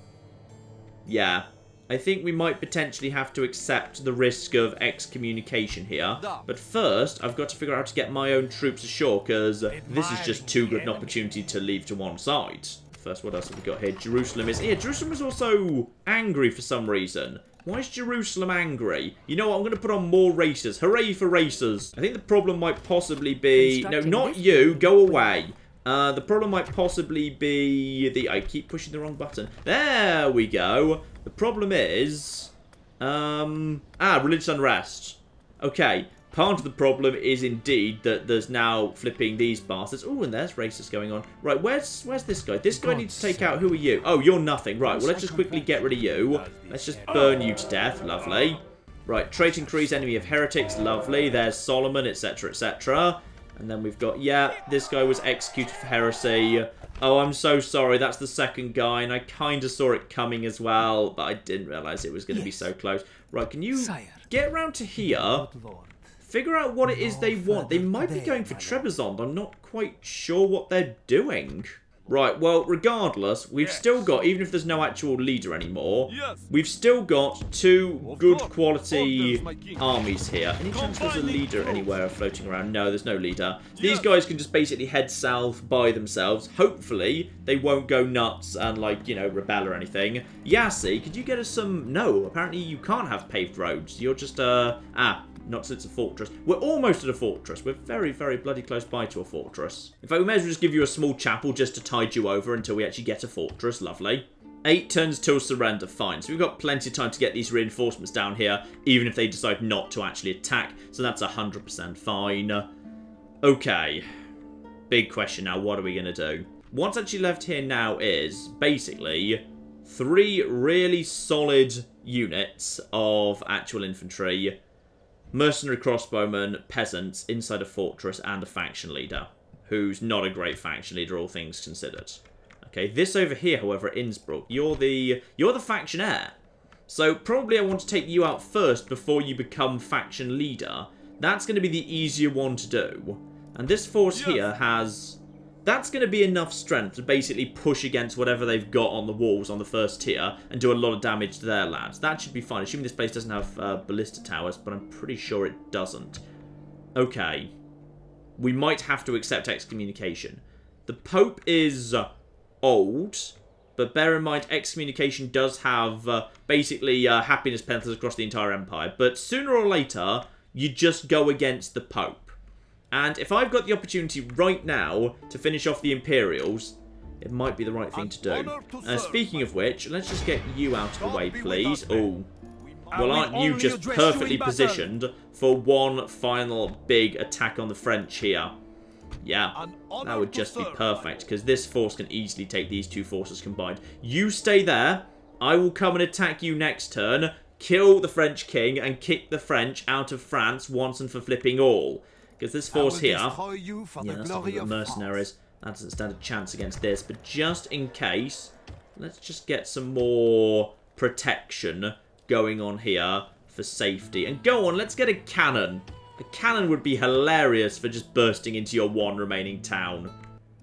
Yeah. I think we might potentially have to accept the risk of excommunication here. But first, I've got to figure out how to get my own troops ashore, because this is just too good an opportunity to leave to one side. First, what else have we got here? Jerusalem is... Yeah, Jerusalem is also angry for some reason. Why is Jerusalem angry? You know what? I'm going to put on more racers. Hooray for racers. I think the problem might possibly be... No, not you. Go away. The problem might possibly be the... I keep pushing the wrong button. There we go. The problem is... religious unrest. Okay. Part of the problem is indeed that there's now flipping these bastards. Oh, and there's racists going on. Right, where's this guy? This guy needs to take out... Who are you? Oh, you're nothing. Right, well, let's just quickly get rid of you. Let's just burn you to death. Lovely. Right, trait increase, enemy of heretics. Lovely. There's Solomon, etc., etc. And then we've got... Yeah, this guy was executed for heresy. Oh, I'm so sorry. That's the second guy, and I kind of saw it coming as well, but I didn't realise it was going to be so close. Right, can you get around to here? Figure out what it is they want. They might be going for Trebizond. I'm not quite sure what they're doing. Right, well, regardless, we've still got, even if there's no actual leader anymore, we've still got two good quality armies here. Any chance there's a leader anywhere floating around? No, there's no leader. So these guys can just basically head south by themselves. Hopefully, they won't go nuts and, like, you know, rebel or anything. Yassi, could you get us some... No, apparently you can't have paved roads. You're just, not since a fortress. We're almost at a fortress. We're very, very bloody close by to a fortress. In fact, we may as well just give you a small chapel just to tide you over until we actually get a fortress. Lovely. 8 turns till surrender. Fine. So we've got plenty of time to get these reinforcements down here, even if they decide not to actually attack. So that's 100% fine. Okay. Big question now. What are we going to do? What's actually left here now is basically 3 really solid units of actual infantry, mercenary crossbowmen, peasants inside a fortress, and a faction leader, who's not a great faction leader, all things considered. Okay, this over here, however, at Innsbruck, you're the faction heir. So probably I want to take you out first before you become faction leader. That's going to be the easier one to do. And this force here has... That's going to be enough strength to basically push against whatever they've got on the walls on the first tier and do a lot of damage to their lads. That should be fine. Assuming this place doesn't have ballista towers, but I'm pretty sure it doesn't. Okay. We might have to accept excommunication. The Pope is old, but bear in mind excommunication does have basically happiness penalties across the entire empire. But sooner or later, you just go against the Pope. And if I've got the opportunity right now to finish off the Imperials, it might be the right thing to do. Speaking of which, let's just get you out of the way, please. Oh, well, aren't you just perfectly positioned for one final big attack on the French here? Yeah, that would just be perfect, because this force can easily take these two forces combined. You stay there. I will come and attack you next turn, kill the French king, and kick the French out of France once and for flipping all. Because this force here, yeah, that's nothing but mercenaries. That doesn't stand a chance against this. But just in case, let's just get some more protection going on here for safety. And go on, let's get a cannon. A cannon would be hilarious for just bursting into your one remaining town.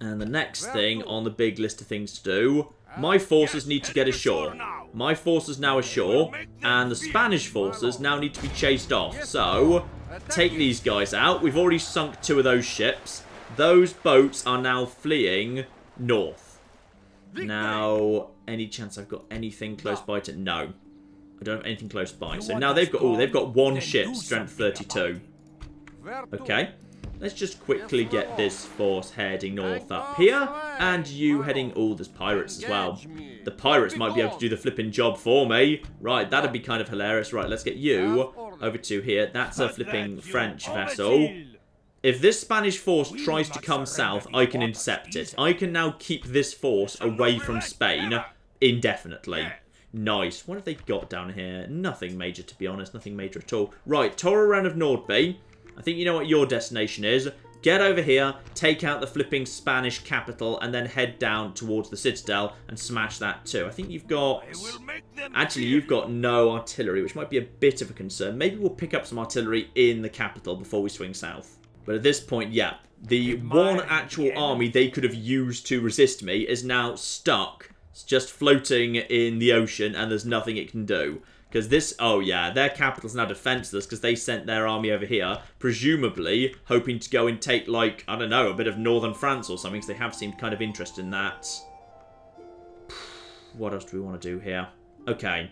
And the next thing on the big list of things to do, my forces need to get ashore. My force is now ashore, and the Spanish forces now need to be chased off. So, take these guys out. We've already sunk 2 of those ships. Those boats are now fleeing north. Now, any chance I've got anything close by to... No. I don't have anything close by. So now they've got... Oh, they've got 1 ship, strength 32. Okay. Let's just quickly get this force heading north up here. And you heading... Oh, there's pirates as well. The pirates might be able to do the flipping job for me. Right, that'd be kind of hilarious. Right, let's get you over to here. That's a flipping French vessel. If this Spanish force tries to come south, I can intercept it. I can now keep this force away from Spain indefinitely. Nice. What have they got down here? Nothing major, to be honest. Nothing major at all. Right, Torreon of Nordby. I think you know what your destination is. Get over here, take out the flipping Spanish capital, and then head down towards the citadel and smash that too. I think you've got... Actually, you've got no artillery, which might be a bit of a concern. Maybe we'll pick up some artillery in the capital before we swing south. But at this point, yeah, the one actual army they could have used to resist me is now stuck. It's just floating in the ocean, and there's nothing it can do. Because this, oh yeah, their capital's now defenseless because they sent their army over here, presumably hoping to go and take, like, I don't know, a bit of northern France or something, because they have seemed kind of interested in that. What else do we want to do here? Okay.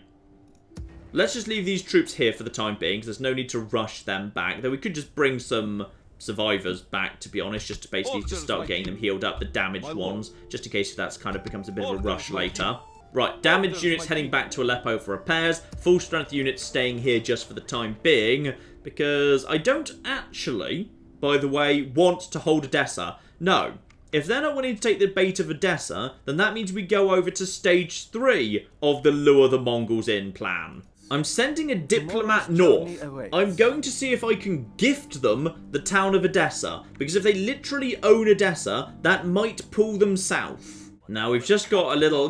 Let's just leave these troops here for the time being, because there's no need to rush them back. Though we could just bring some survivors back, to be honest, just to basically just start getting them healed up, the damaged ones, just in case that's kind of becomes a bit of a rush later. Right, damaged units heading back to Aleppo for repairs. Full strength units staying here just for the time being. Because I don't actually, by the way, want to hold Edessa. No. If they're not wanting to take the bait of Edessa, then that means we go over to stage 3 of the lure the Mongols in plan. I'm sending a diplomat north. I'm going to see if I can gift them the town of Edessa. Because if they literally own Edessa, that might pull them south. Now, we've just got a little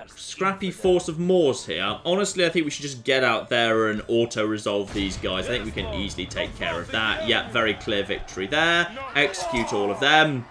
scrappy force of Moors here. Honestly, I think we should just get out there and auto-resolve these guys. I think we can easily take care of that. Yeah, very clear victory there. Execute all of them.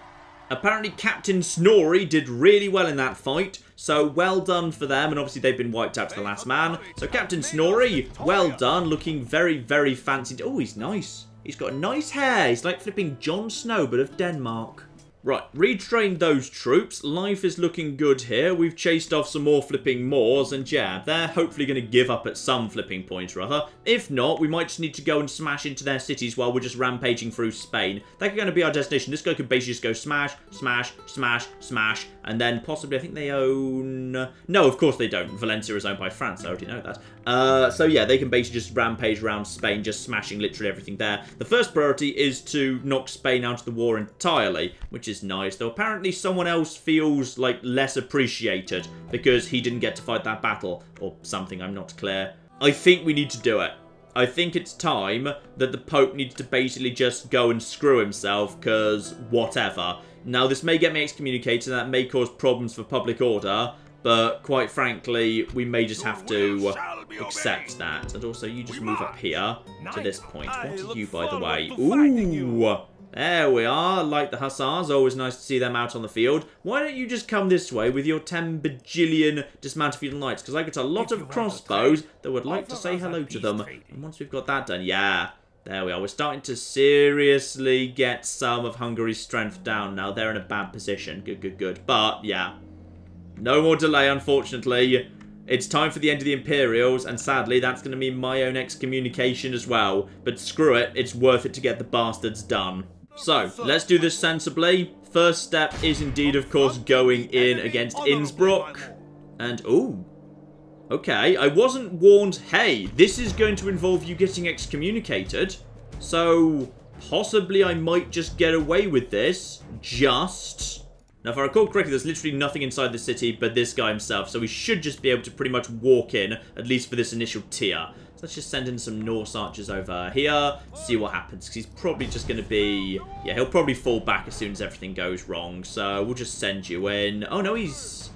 Apparently Captain Snorri did really well in that fight, so well done for them, and obviously they've been wiped out to the last man. So Captain Snorri, well done, looking very, very fancy. Oh, he's nice. He's got nice hair. He's like flipping Jon Snow, but of Denmark. Right, retrain those troops. Life is looking good here. We've chased off some more flipping Moors, and yeah, they're hopefully going to give up at some flipping point, rather. If not, we might just need to go and smash into their cities while we're just rampaging through Spain. That's going to be our destination. This guy could basically just go smash, smash, smash, smash, and then possibly, I think they own... No, of course they don't. Valencia is owned by France, I already know that. So yeah, they can basically just rampage around Spain, just smashing literally everything there. The first priority is to knock Spain out of the war entirely, which is nice, though apparently someone else feels like less appreciated because he didn't get to fight that battle or something. I'm not clear. I think we need to do it. I think it's time that the Pope needs to basically just go and screw himself, because whatever. Now, this may get me excommunicated and that may cause problems for public order, but quite frankly, we may just have to accept that. And also, you just move up here to this point. What are you, by the way? Ooh! There we are, like the Hussars. Always nice to see them out on the field. Why don't you just come this way with your 10 bajillion dismounted feudal knights? Because I got a lot of crossbows that would like to say hello to them. And once we've got that done, yeah, there we are. We're starting to seriously get some of Hungary's strength down now. They're in a bad position. Good, good, good. But, yeah, no more delay, unfortunately. It's time for the end of the Imperials, and sadly, that's going to mean my own excommunication as well. But screw it, it's worth it to get the bastards done. So, let's do this sensibly. First step is indeed, of course, going in against Innsbruck. And, ooh. Okay, I wasn't warned, hey, this is going to involve you getting excommunicated. So, possibly I might just get away with this. Just... Now, if I recall correctly, there's literally nothing inside the city but this guy himself. So we should just be able to pretty much walk in, at least for this initial tier. Let's just send in some Norse archers over here, see what happens, because he's probably just going to be... Yeah, he'll probably fall back as soon as everything goes wrong, so we'll just send you in. Oh, no, he's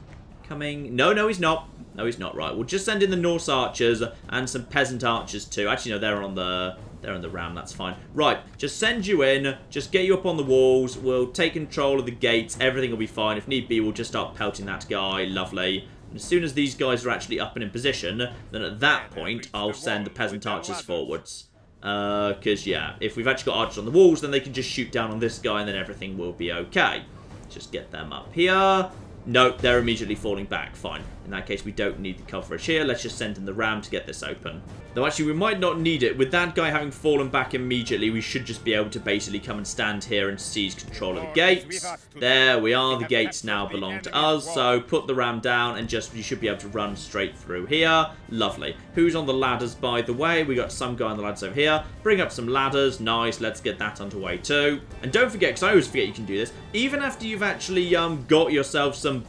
coming... No, he's not. No, he's not. Right, we'll just send in the Norse archers and some peasant archers too. Actually, no, they're on the ram, that's fine. Right, just send you in, just get you up on the walls, we'll take control of the gates, everything will be fine. If need be, we'll just start pelting that guy, lovely. As soon as these guys are actually up and in position, then at that point, I'll send the peasant archers forwards. Because, yeah, if we've actually got archers on the walls, then they can just shoot down on this guy and then everything will be okay. Just get them up here. Nope, they're immediately falling back. Fine. In that case, we don't need the coverage here. Let's just send in the ram to get this open. Though actually, we might not need it. With that guy having fallen back immediately, we should just be able to basically come and stand here and seize control of the gates. There we are. The gates now belong to us. So put the ram down and just you should be able to run straight through here. Lovely. Who's on the ladders, by the way? We got some guy on the ladders over here. Bring up some ladders. Nice. Let's get that underway too. And don't forget, because I always forget you can do this, even after you've actually got yourself some...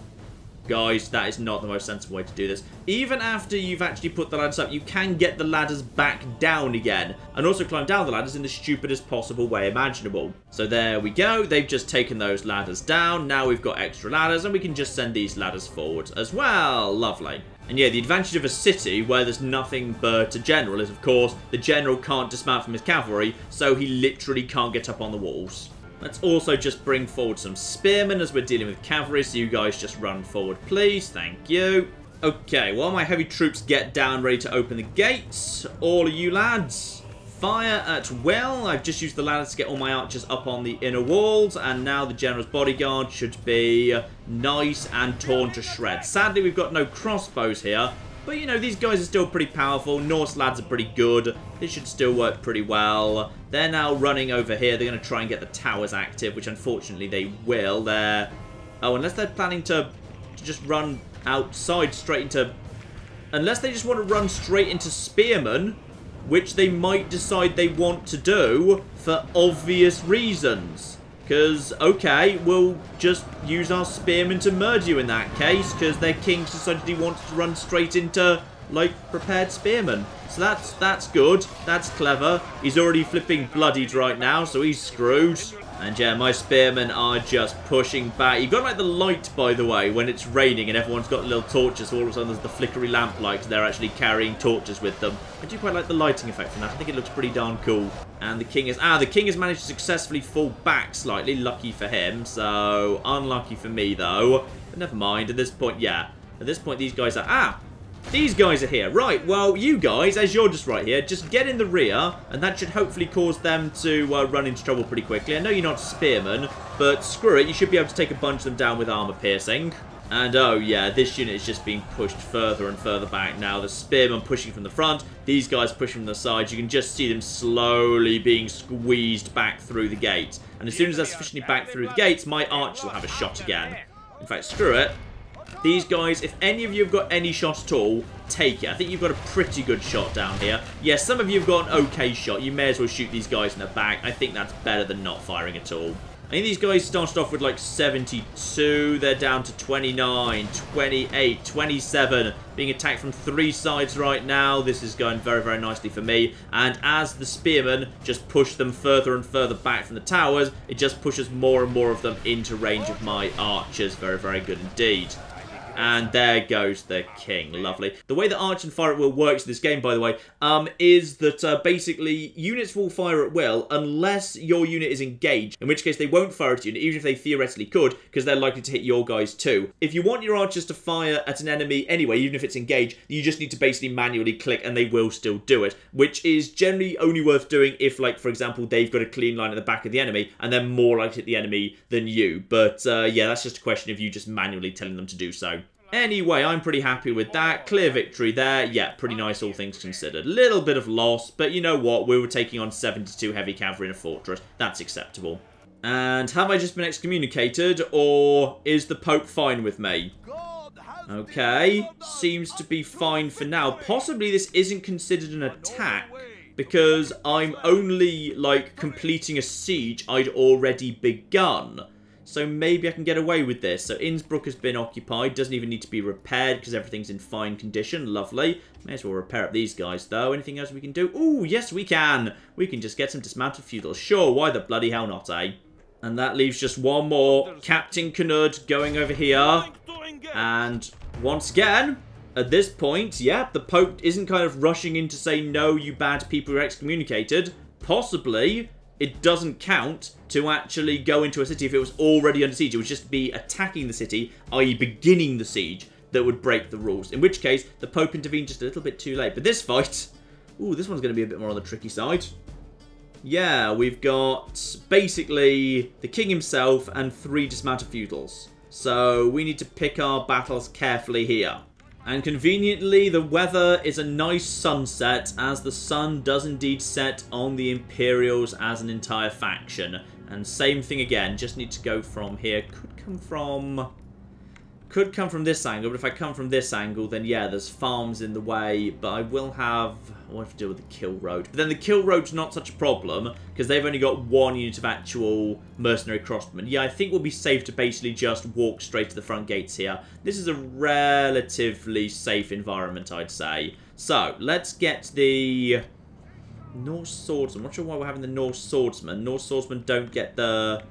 Guys, that is not the most sensible way to do this. Even after you've actually put the ladders up, you can get the ladders back down again. And also climb down the ladders in the stupidest possible way imaginable. So there we go. They've just taken those ladders down. Now we've got extra ladders, and we can just send these ladders forward as well. Lovely. And yeah, the advantage of a city where there's nothing but a general is, of course, the general can't dismount from his cavalry, so he literally can't get up on the walls. Let's also just bring forward some spearmen as we're dealing with cavalry, so you guys just run forward, please. Thank you. Okay, while my heavy troops get down, ready to open the gates, all of you lads, fire at will. I've just used the ladders to get all my archers up on the inner walls, and now the general's bodyguard should be nice and torn to shreds. Sadly, we've got no crossbows here. But, you know, these guys are still pretty powerful. Norse lads are pretty good. This should still work pretty well. They're now running over here. They're going to try and get the towers active, which unfortunately they will. They're... Oh, unless they're planning to just run outside straight into... Unless they just want to run straight into spearmen, which they might decide they want to do for obvious reasons. Because, okay, we'll just use our spearmen to murder you in that case, because their king decided he wanted to run straight into, like, prepared spearmen. So that's good. That's clever. He's already flipping bloodied right now, so he's screwed. And yeah, my spearmen are just pushing back. You've got like the light, by the way, when it's raining and everyone's got little torches. So all of a sudden there's the flickery lamp lights. They're actually carrying torches with them. I do quite like the lighting effect from that. I think it looks pretty darn cool. And the king has managed to successfully fall back slightly. Lucky for him. So unlucky for me though. But never mind. At this point, yeah. At this point, these guys are... These guys are here. Right, well, you guys, as you're just right here, just get in the rear, and that should hopefully cause them to run into trouble pretty quickly. I know you're not spearmen, but screw it, you should be able to take a bunch of them down with armor piercing. And oh yeah, this unit is just being pushed further and further back now. The spearmen pushing from the front, these guys pushing from the sides. You can just see them slowly being squeezed back through the gate. And as soon as they're sufficiently back through the gates, my archers will have a shot again. In fact, screw it. These guys, if any of you have got any shot at all, take it. I think you've got a pretty good shot down here. Yes, some of you have got an okay shot. You may as well shoot these guys in the back. I think that's better than not firing at all. I think these guys started off with like 72. They're down to 29, 28, 27. Being attacked from 3 sides right now. This is going very, very nicely for me. And as the spearmen just push them further and further back from the towers, it just pushes more and more of them into range of my archers. Very, very good indeed. And there goes the king. Lovely. The way that Arch and Fire at Will works in this game, by the way, is that basically units will fire at will unless your unit is engaged, in which case they won't fire at you, even if they theoretically could, because they're likely to hit your guys too. If you want your archers to fire at an enemy anyway, even if it's engaged, you just need to basically manually click and they will still do it, which is generally only worth doing if, like, for example, they've got a clean line at the back of the enemy and they're more likely to hit the enemy than you. But yeah, that's just a question of you just manually telling them to do so. Anyway, I'm pretty happy with that. Clear victory there. Yeah, pretty nice all things considered. Little bit of loss, but you know what? We were taking on 72 heavy cavalry in a fortress. That's acceptable. And have I just been excommunicated, or is the Pope fine with me? Okay, seems to be fine for now. Possibly this isn't considered an attack, because I'm only, like, completing a siege I'd already begun. So maybe I can get away with this. So Innsbruck has been occupied. Doesn't even need to be repaired because everything's in fine condition. Lovely. May as well repair up these guys, though. Anything else we can do? Ooh, yes, we can. We can just get some dismounted feudals. Sure, why the bloody hell not, eh? And that leaves just one more. Captain Knud going over here. And once again, at this point, yeah, the Pope isn't kind of rushing in to say, no, you bad people are excommunicated. Possibly it doesn't count to actually go into a city if it was already under siege. It would just be attacking the city, i.e. beginning the siege, that would break the rules. In which case, the Pope intervened just a little bit too late. But this fight, ooh, this one's going to be a bit more on the tricky side. Yeah, we've got basically the king himself and 3 dismounted feudals. So we need to pick our battles carefully here. And conveniently, the weather is a nice sunset, as the sun does indeed set on the Imperials as an entire faction. And same thing again, just need to go from here. Could come from this angle, but if I come from this angle, then yeah, there's farms in the way, but I will have to deal with the kill road. But then the kill road's not such a problem, because they've only got 1 unit of actual mercenary crossbowmen. Yeah, I think we'll be safe to basically just walk straight to the front gates here. This is a relatively safe environment, I'd say. So, let's get the Norse swordsman. I'm not sure why we're having the Norse swordsman. Norse swordsmen don't get the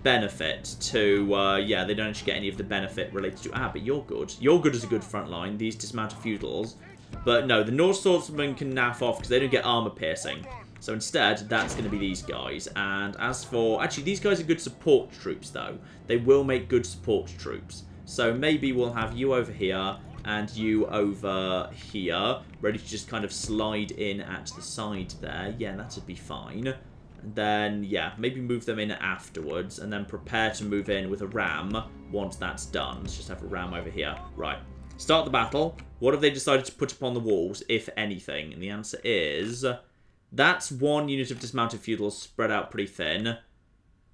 benefit to, yeah, they don't actually get any of the benefit related to, but you're good. You're good as a good front line, these dismounted feudals. But no, the Norse swordsmen can naff off because they don't get armor piercing. So instead, that's going to be these guys. And as for, actually, these guys are good support troops, though. They will make good support troops. So maybe we'll have you over here and you over here, ready to just kind of slide in at the side there. Yeah, that would be fine. And then, yeah, maybe move them in afterwards, and then prepare to move in with a ram once that's done. Let's just have a ram over here. Right. Start the battle. What have they decided to put upon the walls, if anything? And the answer is, that's 1 unit of dismounted feudals spread out pretty thin.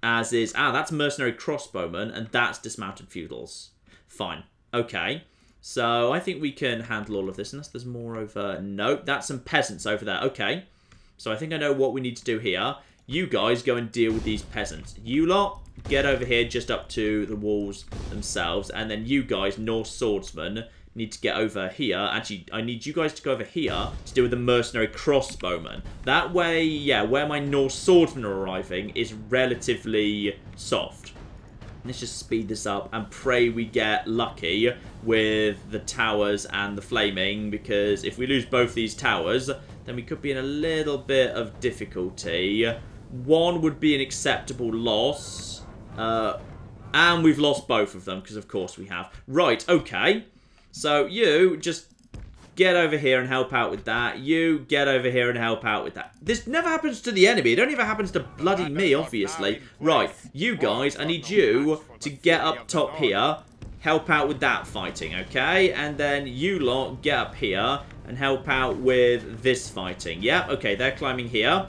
As is, that's mercenary crossbowmen, and that's dismounted feudals. Fine. Okay. So, I think we can handle all of this, unless there's more over... Nope, that's some peasants over there. Okay. So, I think I know what we need to do here. You guys go and deal with these peasants. You lot, get over here just up to the walls themselves. And then you guys, Norse swordsmen, need to get over here. Actually, I need you guys to go over here to deal with the mercenary crossbowmen. That way, yeah, where my Norse swordsmen are arriving is relatively soft. Let's just speed this up and pray we get lucky with the towers and the flaming, because if we lose both these towers, then we could be in a little bit of difficulty. One would be an acceptable loss, and we've lost both of them, because of course we have. Right, okay. So you just get over here and help out with that. You get over here and help out with that. This never happens to the enemy. It only ever happens to bloody me, obviously. Right, you guys, I need you to get up top here, help out with that fighting, okay? And then you lot get up here and help out with this fighting. Yep, okay, they're climbing here.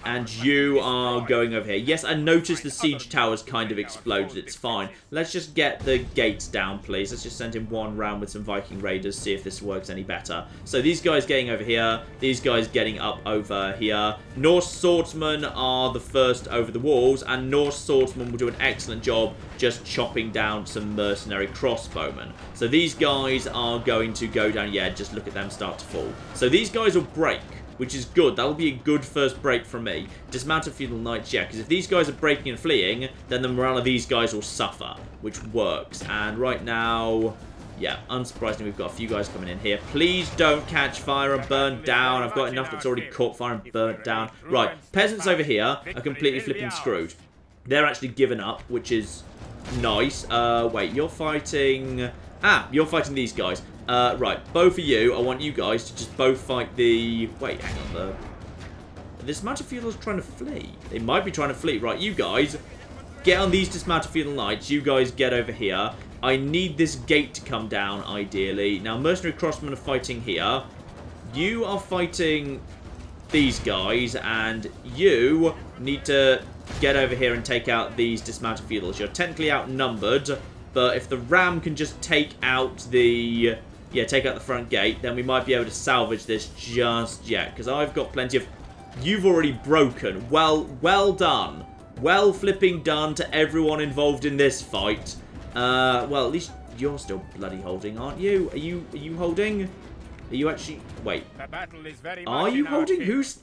And you are going over here. Yes, I noticed the siege towers kind of exploded. It's fine. Let's just get the gates down, please. Let's just send in one round with some Viking raiders, see if this works any better. So these guys getting over here. These guys getting up over here. Norse swordsmen are the first over the walls. And Norse swordsmen will do an excellent job just chopping down some mercenary crossbowmen. So these guys are going to go down. Yeah, just look at them start to fall. So these guys will break, which is good. That'll be a good first break from me. Dismount of feudal knights, yeah, because if these guys are breaking and fleeing, then the morale of these guys will suffer, which works. And right now, yeah, unsurprisingly, we've got a few guys coming in here. Please don't catch fire and burn down. I've got enough that's already caught fire and burnt down. Right, peasants over here are completely flipping screwed. They're actually given up, which is nice. Wait, you're fighting... Ah, you're fighting these guys. Right, both of you, I want you guys to just both fight the... Wait, hang on, dismounted feudals trying to flee. They might be trying to flee. Right, you guys, get on these dismounted feudal knights. You guys get over here. I need this gate to come down, ideally. Now, mercenary crossmen are fighting here. You are fighting these guys, and you need to get over here and take out these dismounted feudals. You're technically outnumbered, but if the ram can just take out the... Yeah, take out the front gate, then we might be able to salvage this just yet. Because I've got plenty of... You've already broken. Well done. Well flipping done to everyone involved in this fight. Well, at least you're still bloody holding, aren't you? Are you holding? Are you actually... Wait. Are you holding? Who's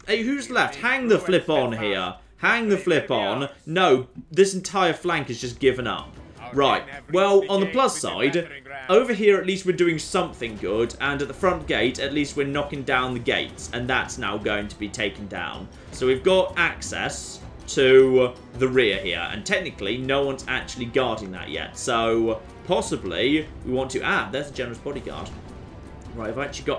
left? Hang the flip on here. Hang the flip on. No, this entire flank has just given up. Right, well, on the plus side, over here at least we're doing something good, and at the front gate, at least we're knocking down the gates, and that's now going to be taken down. So we've got access to the rear here, and technically no one's actually guarding that yet, so possibly we want to... Ah, there's a generous bodyguard. Right,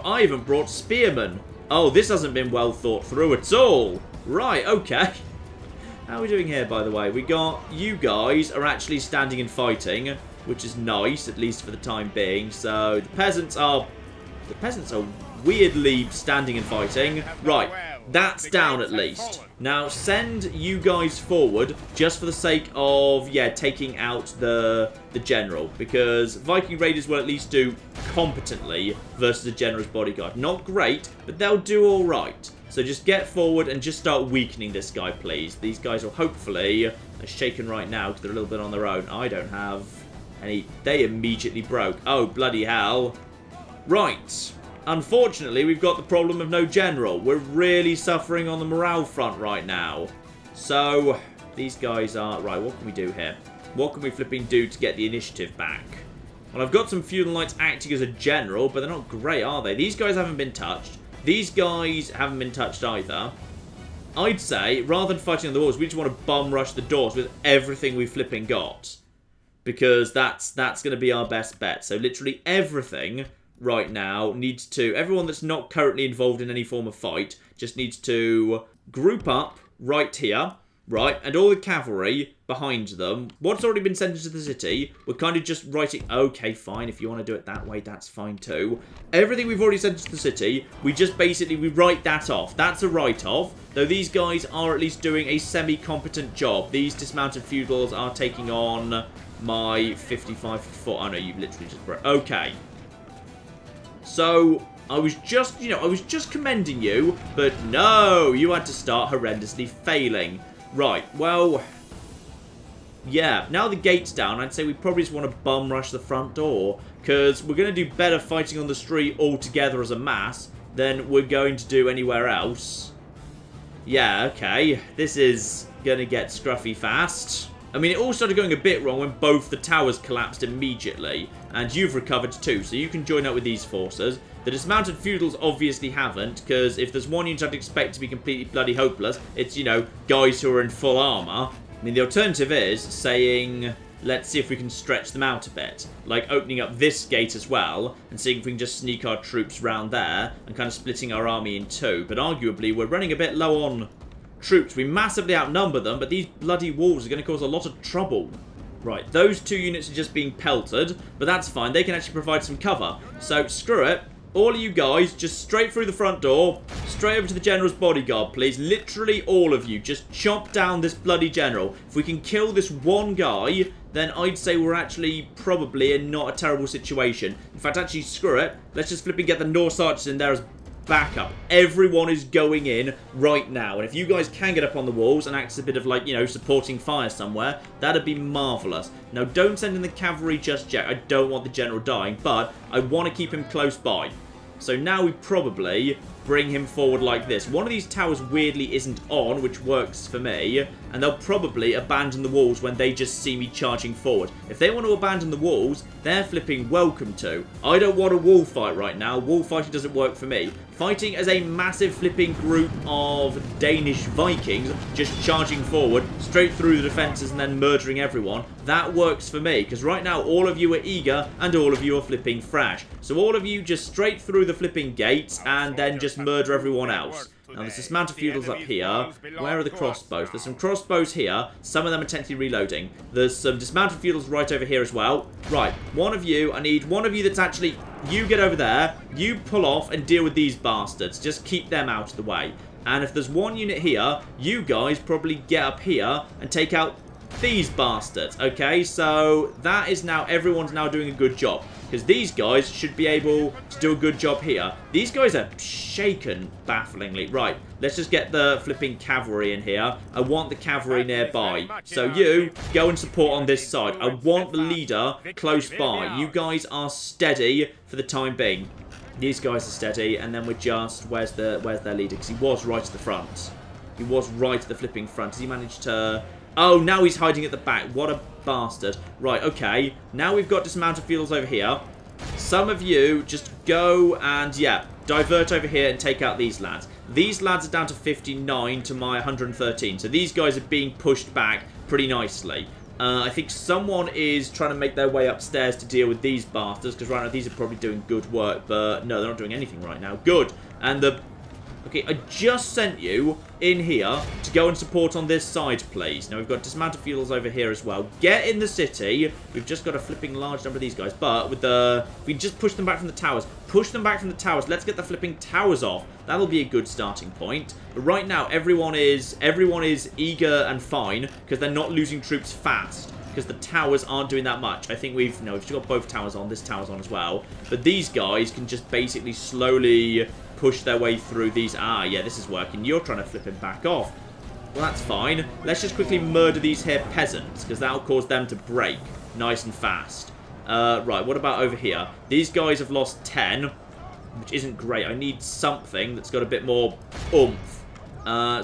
I haven't brought spearmen. Oh, this hasn't been well thought through at all. Right, okay. How are we doing here, by the way? We got you guys are actually standing and fighting, which is nice, at least for the time being. So the peasants are weirdly standing and fighting. Right, that's down at least. Now send you guys forward just for the sake of, yeah, taking out the general, because Viking raiders will at least do competently versus a generous bodyguard. Not great, but they'll do all right. So just get forward and just start weakening this guy, please. These guys will hopefully... They're shaken right now because they're a little bit on their own. I don't have any... They immediately broke. Oh, bloody hell. Right. Unfortunately, we've got the problem of no general. We're really suffering on the morale front right now. So, these guys are... Right, what can we do here? What can we flipping do to get the initiative back? Well, I've got some feudal knights acting as a general, but they're not great, are they? These guys haven't been touched. These guys haven't been touched either. I'd say, rather than fighting on the walls, we just want to bum rush the doors with everything we've flipping got. Because that's going to be our best bet. So literally everything right now needs to... Everyone that's not currently involved in any form of fight just needs to group up right here. Right, and all the cavalry behind them. What's already been sent into the city, we're kind of just writing... Okay, fine, if you want to do it that way, that's fine too. Everything we've already sent into the city, we just basically, we write that off. That's a write-off, though these guys are at least doing a semi-competent job. These dismounted feudals are taking on my 55 foot... Oh no, you've literally just broke... Okay. So... I was just, I was just commending you, but no, you had to start horrendously failing. Right, well, yeah, now the gate's down, I'd say we probably just want to bum rush the front door, because we're going to do better fighting on the street all together as a mass than we're going to do anywhere else. Yeah, okay, this is going to get scruffy fast. I mean, it all started going a bit wrong when both the towers collapsed immediately, and you've recovered too, so you can join up with these forces. The dismounted feudals obviously haven't, because if there's one unit I'd expect to be completely bloody hopeless, it's, you know, guys who are in full armour. I mean, the alternative is saying, let's see if we can stretch them out a bit. Like opening up this gate as well, and seeing if we can just sneak our troops round there, and kind of splitting our army in two. But arguably, we're running a bit low on troops. We massively outnumber them, but these bloody walls are going to cause a lot of trouble. Right, those two units are just being pelted, but that's fine. They can actually provide some cover. So, screw it. All of you guys, just straight through the front door, straight over to the general's bodyguard, please. Literally all of you, just chop down this bloody general. If we can kill this one guy, then I'd say we're actually probably in not a terrible situation. In fact, actually, screw it. Let's just flipping get the Norse archers in there as backup. Everyone is going in right now, and if you guys can get up on the walls and act as a bit of, like, you know, supporting fire somewhere, that'd be marvellous. Now, don't send in the cavalry just yet. I don't want the general dying, but I want to keep him close by. So now we probably bring him forward like this. One of these towers weirdly isn't on, which works for me, and they'll probably abandon the walls when they just see me charging forward. If they want to abandon the walls, they're flipping welcome to. I don't want a wall fight right now. Wall fighting doesn't work for me. Fighting as a massive flipping group of Danish Vikings, just charging forward, straight through the defences and then murdering everyone, that works for me, because right now all of you are eager and all of you are flipping fresh. So all of you just straight through the flipping gates and then just murder everyone else. Now, there's dismounted feudals up here. Where are the crossbows? There's some crossbows here. Some of them are technically reloading. There's some dismounted feudals right over here as well. Right, one of you, I need one of you that's actually... You get over there, you pull off and deal with these bastards. Just keep them out of the way. And if there's one unit here, you guys probably get up here and take out these bastards. Okay, so that is now... Everyone's now doing a good job. Because these guys should be able to do a good job here. These guys are shaken bafflingly. Right, let's just get the flipping cavalry in here. I want the cavalry nearby. So you, go and support on this side. I want the leader close by. You guys are steady for the time being. These guys are steady, and then we're just... Where's their leader? Because he was right at the front. He was right at the flipping front. Has he managed to... Oh, now he's hiding at the back. What a bastard. Right, okay. Now we've got dismounted feudals over here. Some of you just go and, yeah, divert over here and take out these lads. These lads are down to 59 to my 113. So these guys are being pushed back pretty nicely. I think someone is trying to make their way upstairs to deal with these bastards, because right now these are probably doing good work. But no, they're not doing anything right now. Good. And the... Okay, I just sent you in here to go and support on this side, please. Now, we've got dismounted feudals over here as well. Get in the city. We've just got a flipping large number of these guys. But with the... If we just push them back from the towers. Push them back from the towers. Let's get the flipping towers off. That'll be a good starting point. But right now, everyone is eager and fine because they're not losing troops fast. Because the towers aren't doing that much. I think we've still got both towers on. This tower's on as well. But these guys can just basically slowly... push their way through these. Ah, yeah, this is working. You're trying to flip him back off. Well, that's fine. Let's just quickly murder these here peasants, because that'll cause them to break nice and fast. Right, what about over here? These guys have lost 10, which isn't great. I need something that's got a bit more oomph.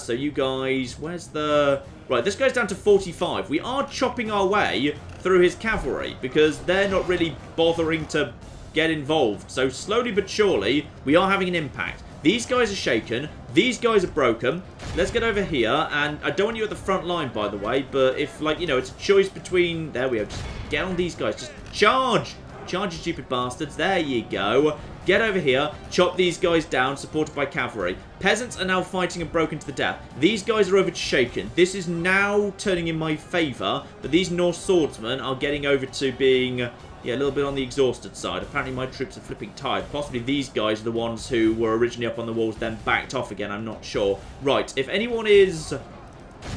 So you guys, where's the... Right, this goes down to 45. We are chopping our way through his cavalry, because they're not really bothering to... get involved. So slowly but surely, we are having an impact. These guys are shaken. These guys are broken. Let's get over here. And I don't want you at the front line, by the way. But if, like, you know, it's a choice between... There we go. Just get on these guys. Just charge. Charge, you stupid bastards. There you go. Get over here. Chop these guys down, supported by cavalry. Peasants are now fighting and broken to the death. These guys are overshaken. This is now turning in my favour. But these Norse swordsmen are getting over to being... Yeah, a little bit on the exhausted side. Apparently my troops are flipping tired. Possibly these guys are the ones who were originally up on the walls, then backed off again. I'm not sure. Right, if anyone is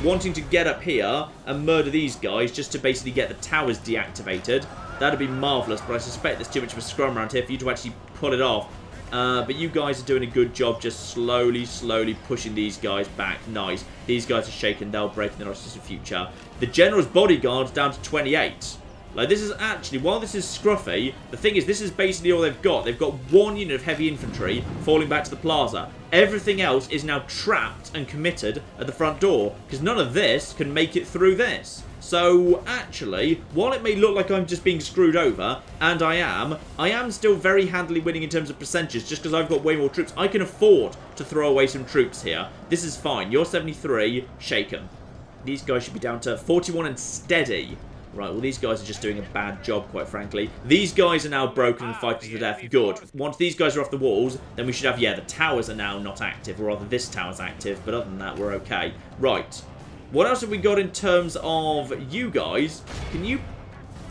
wanting to get up here and murder these guys just to basically get the towers deactivated, that'd be marvellous. But I suspect there's too much of a scrum around here for you to actually pull it off. But you guys are doing a good job just slowly pushing these guys back. Nice. These guys are shaken. They'll break in the not distant future. The general's bodyguard's down to 28. Like, this is actually, while this is scruffy, the thing is, this is basically all they've got. They've got one unit of heavy infantry falling back to the plaza. Everything else is now trapped and committed at the front door, because none of this can make it through this. So, actually, while it may look like I'm just being screwed over, and I am still very handily winning in terms of percentages, just because I've got way more troops. I can afford to throw away some troops here. This is fine. You're 73, shaken. These guys should be down to 41 and steady. Right, well, these guys are just doing a bad job, quite frankly. These guys are now broken and fighting to the death. Good. Once these guys are off the walls, then we should have, yeah, the towers are now not active. Or rather, this tower's active. But other than that, we're okay. Right. What else have we got in terms of you guys? Can you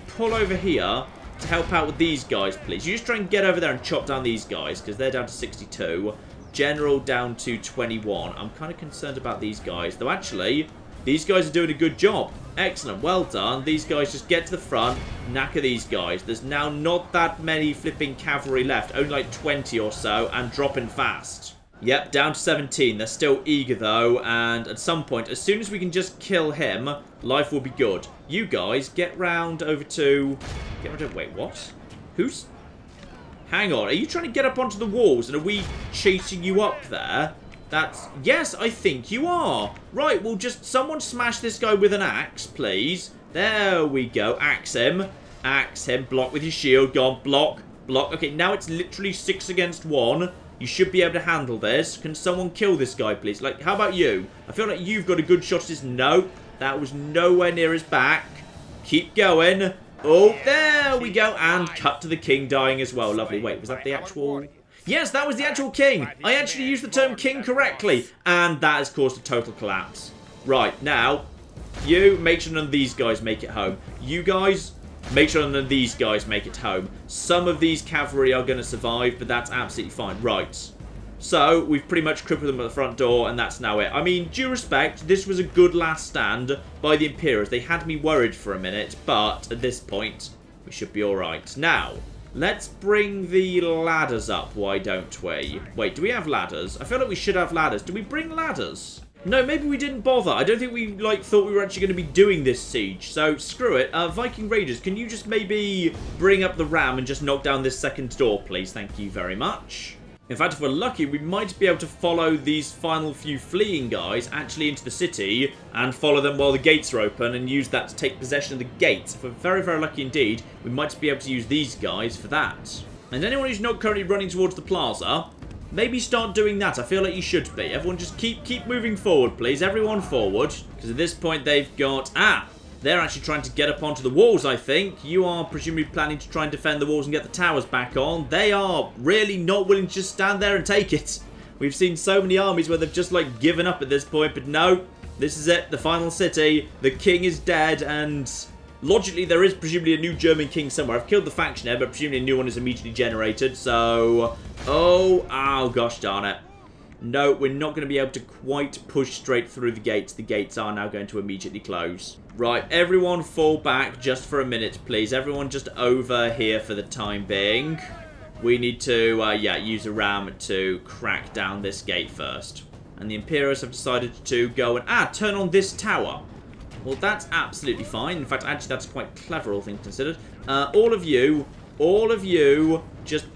pull over here to help out with these guys, please? You just try and get over there and chop down these guys, because they're down to 62. General down to 21. I'm kind of concerned about these guys. Though, actually, these guys are doing a good job. Excellent, well done. These guys just get to the front, knacker these guys. There's now not that many flipping cavalry left, only like 20 or so, and dropping fast. Yep, down to 17. They're still eager though, and at some point, as soon as we can just kill him, life will be good. You guys, get round over to... Wait, what? Who's... Hang on, are you trying to get up onto the walls, and are we chasing you up there? That's... Yes, I think you are. Right, well, just someone smash this guy with an axe, please. There we go. Axe him. Axe him. Block with your shield. Go on, block. Block. Okay, now it's literally 6 against 1. You should be able to handle this. Can someone kill this guy, please? Like, how about you? I feel like you've got a good shot at his... No, that was nowhere near his back. Keep going. Oh, there we go. And cut to the king dying as well. Lovely. Wait, was that the actual... Yes, that was the actual king. I actually used the term king correctly. And that has caused a total collapse. Right, now, you make sure none of these guys make it home. You guys, make sure none of these guys make it home. Some of these cavalry are going to survive, but that's absolutely fine. Right. So, we've pretty much crippled them at the front door, and that's now it. I mean, due respect, this was a good last stand by the Imperials. They had me worried for a minute, but at this point, we should be alright. Now... Let's bring the ladders up, why don't we? Wait, do we have ladders? I feel like we should have ladders. Do we bring ladders? No, maybe we didn't bother. I don't think we, thought we were actually going to be doing this siege. So, screw it. Viking Raiders, can you just maybe bring up the ram and just knock down this second door, please? Thank you very much. In fact, if we're lucky, we might be able to follow these final few fleeing guys actually into the city and follow them while the gates are open and use that to take possession of the gates. If we're very, very lucky indeed, we might be able to use these guys for that. And anyone who's not currently running towards the plaza, maybe start doing that. I feel like you should be. Everyone just keep moving forward, please. Everyone forward. Because at this point, they've got... They're actually trying to get up onto the walls, I think. You are presumably planning to try and defend the walls and get the towers back on. They are really not willing to just stand there and take it. We've seen so many armies where they've just, given up at this point. But no, this is it. The final city. The king is dead. And logically, there is presumably a new German king somewhere. I've killed the faction here, but presumably a new one is immediately generated. So, oh, gosh darn it. No, we're not going to be able to quite push straight through the gates. The gates are now going to immediately close. Right, everyone fall back just for a minute, please. Everyone just over here for the time being. We need to, use a ram to crack down this gate first. And the Imperials have decided to go and, turn on this tower. Well, that's absolutely fine. In fact, actually, that's quite clever, all things considered. All of you, just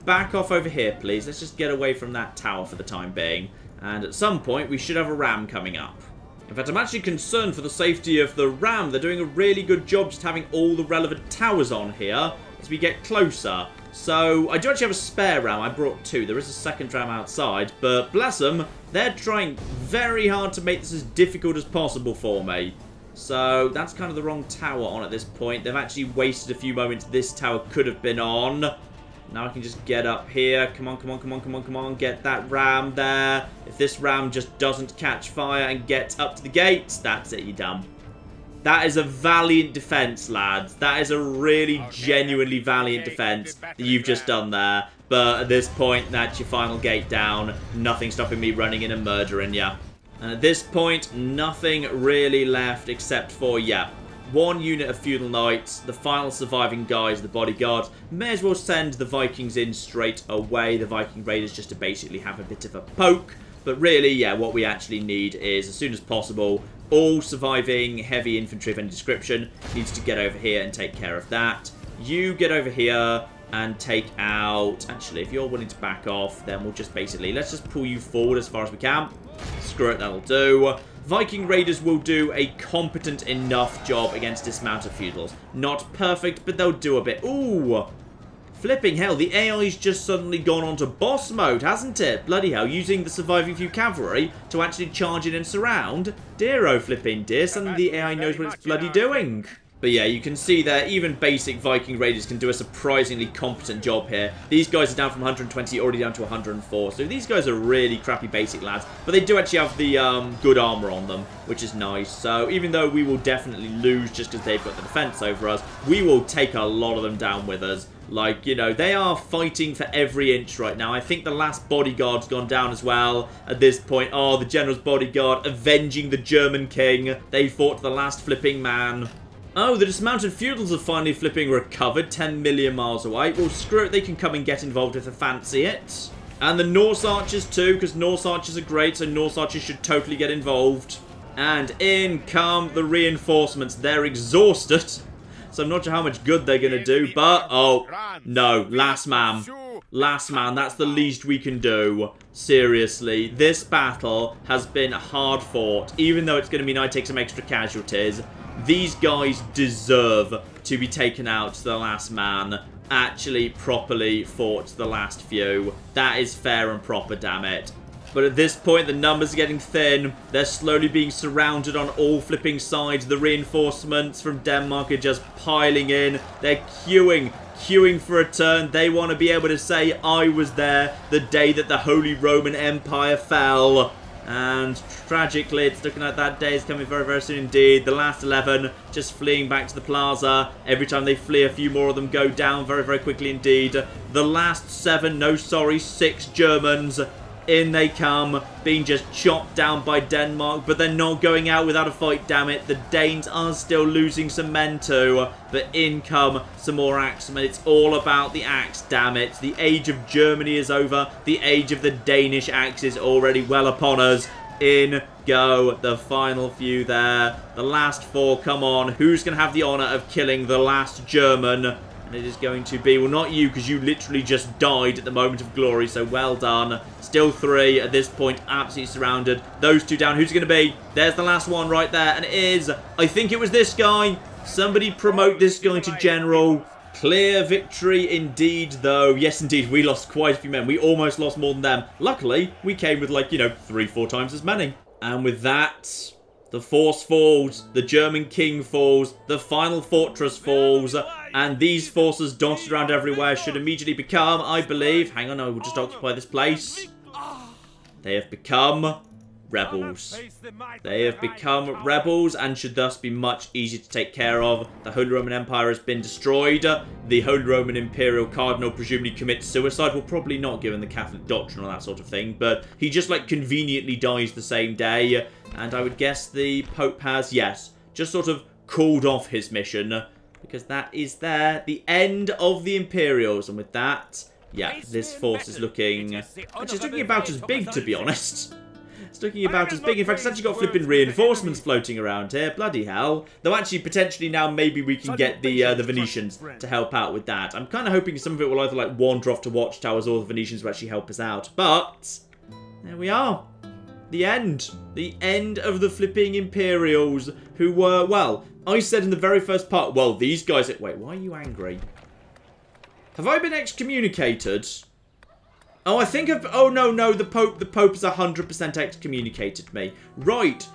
back off over here, please. Let's just get away from that tower for the time being. And at some point, we should have a ram coming up. In fact, I'm actually concerned for the safety of the ram. They're doing a really good job just having all the relevant towers on here as we get closer. So, I do actually have a spare ram. I brought 2. There is a second ram outside. But, bless them, they're trying very hard to make this as difficult as possible for me. So, that's kind of the wrong tower on at this point. They've actually wasted a few moments this tower could have been on. Now I can just get up here. Come on. Get that ram there. If this ram just doesn't catch fire and get up to the gates, that's it, you're done. That is a valiant defense, lads. That is a really genuinely valiant defense that you've just done there. But at this point, that's your final gate down. Nothing stopping me running in and murdering ya. And at this point, nothing really left except for, 1 unit of feudal knights, the final surviving guys, the bodyguard. May as well send the Vikings in straight away, the Viking raiders, just to basically have a bit of a poke. But really, yeah, what we actually need is, as soon as possible, all surviving heavy infantry of any description needs to get over here and take care of that. You get over here and take out... Actually, if you're willing to back off, then we'll just basically... Let's just pull you forward as far as we can. Screw it, that'll do. Viking raiders will do a competent enough job against dismounted feudals. Not perfect, but they'll do a bit. Ooh! Flipping hell, the AI's just suddenly gone on to boss mode, hasn't it? Bloody hell, using the surviving few cavalry to actually charge in and surround. Dear oh flipping dear, suddenly the AI knows what it's bloody doing. But yeah, you can see there, even basic Viking raiders can do a surprisingly competent job here. These guys are down from 120 already down to 104. So these guys are really crappy basic lads. But they do actually have the good armor on them, which is nice. So even though we will definitely lose just because they've got the defense over us, we will take a lot of them down with us. Like, you know, they are fighting for every inch right now. I think the last bodyguard's gone down as well at this point. Oh, the general's bodyguard avenging the German king. They fought the last flipping man. Oh, the dismounted feudals are finally flipping recovered 10 million miles away. Well, screw it, they can come and get involved if they fancy it. And the Norse archers too, because Norse archers are great, so Norse archers should totally get involved. And in come the reinforcements. They're exhausted, so I'm not sure how much good they're going to do, but... Oh, no, last man. Last man, that's the least we can do. Seriously, this battle has been hard fought, even though it's going to mean I take some extra casualties. These guys deserve to be taken out to the last man. Actually, properly fought the last few. That is fair and proper, damn it. But at this point, the numbers are getting thin. They're slowly being surrounded on all flipping sides. The reinforcements from Denmark are just piling in. They're queuing for a turn. They want to be able to say, I was there the day that the Holy Roman Empire fell. And tragically, it's looking like that day is coming very, very soon indeed. The last 11 just fleeing back to the plaza. Every time they flee, a few more of them go down very, very quickly indeed. The last 7, no sorry, 6 Germans. In they come, being just chopped down by Denmark, but they're not going out without a fight, damn it. The Danes are still losing some men too, but in come some more axemen. It's all about the axe, damn it. The age of Germany is over. The age of the Danish axe is already well upon us. In go the final few there. The last 4, come on. Who's going to have the honour of killing the last German? And it is going to be, well, not you, because you literally just died at the moment of glory, so well done. Still 3 at this point, absolutely surrounded. Those 2 down. Who's it going to be? There's the last one right there, and it is, I think it was this guy. Somebody promote this guy to general. Clear victory indeed, though. Yes, indeed, we lost quite a few men. We almost lost more than them. Luckily, we came with, like, you know, 3-4 times as many. And with that, the force falls, the German king falls, the final fortress falls, and these forces dotted around everywhere should immediately become, I believe... Hang on, I will just occupy this place. They have become rebels. They have become rebels and should thus be much easier to take care of. The Holy Roman Empire has been destroyed. The Holy Roman Imperial Cardinal presumably commits suicide. Well, probably not given the Catholic doctrine or that sort of thing, but he just, like, conveniently dies the same day. And I would guess the Pope has, yes, just sort of called off his mission, because that is there, the end of the Imperials. And with that, yeah, this force is looking... Actually, it's looking about as big, to be honest. It's looking about as big. In fact, it's actually got flipping reinforcements floating around here. Bloody hell. Though actually, potentially now, maybe we can get the Venetians to help out with that. I'm kind of hoping some of it will either, like, wander off to watchtowers or the Venetians will actually help us out. But there we are. The end. The end of the flipping Imperials, who were, well, I said in the very first part, well, these guys... Wait, why are you angry? Have I been excommunicated? Oh, I think I've... Oh, no, the Pope has 100% excommunicated me. Right.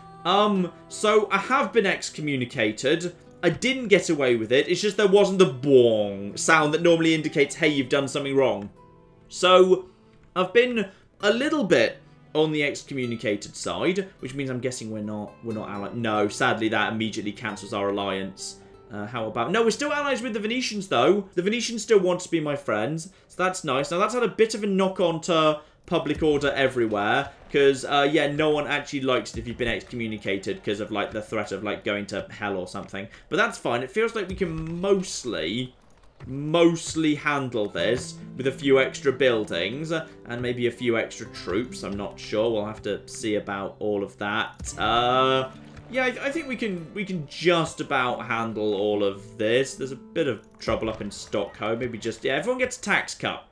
So I have been excommunicated. I didn't get away with it. It's just there wasn't the boing sound that normally indicates, hey, you've done something wrong. So I've been a little bit on the excommunicated side, which means I'm guessing we're not allied. No, sadly that immediately cancels our alliance. How about... No, we're still allies with the Venetians, though. The Venetians still want to be my friends, so that's nice. Now, that's had a bit of a knock-on to public order everywhere. Because, yeah, no one actually likes it if you've been excommunicated because of, like, the threat of, like, going to hell or something. But that's fine. It feels like we can mostly handle this with a few extra buildings and maybe a few extra troops. I'm not sure. We'll have to see about all of that. Yeah, I think we can just about handle all of this. There's a bit of trouble up in Stockholm. Maybe just, yeah, everyone gets a tax cut.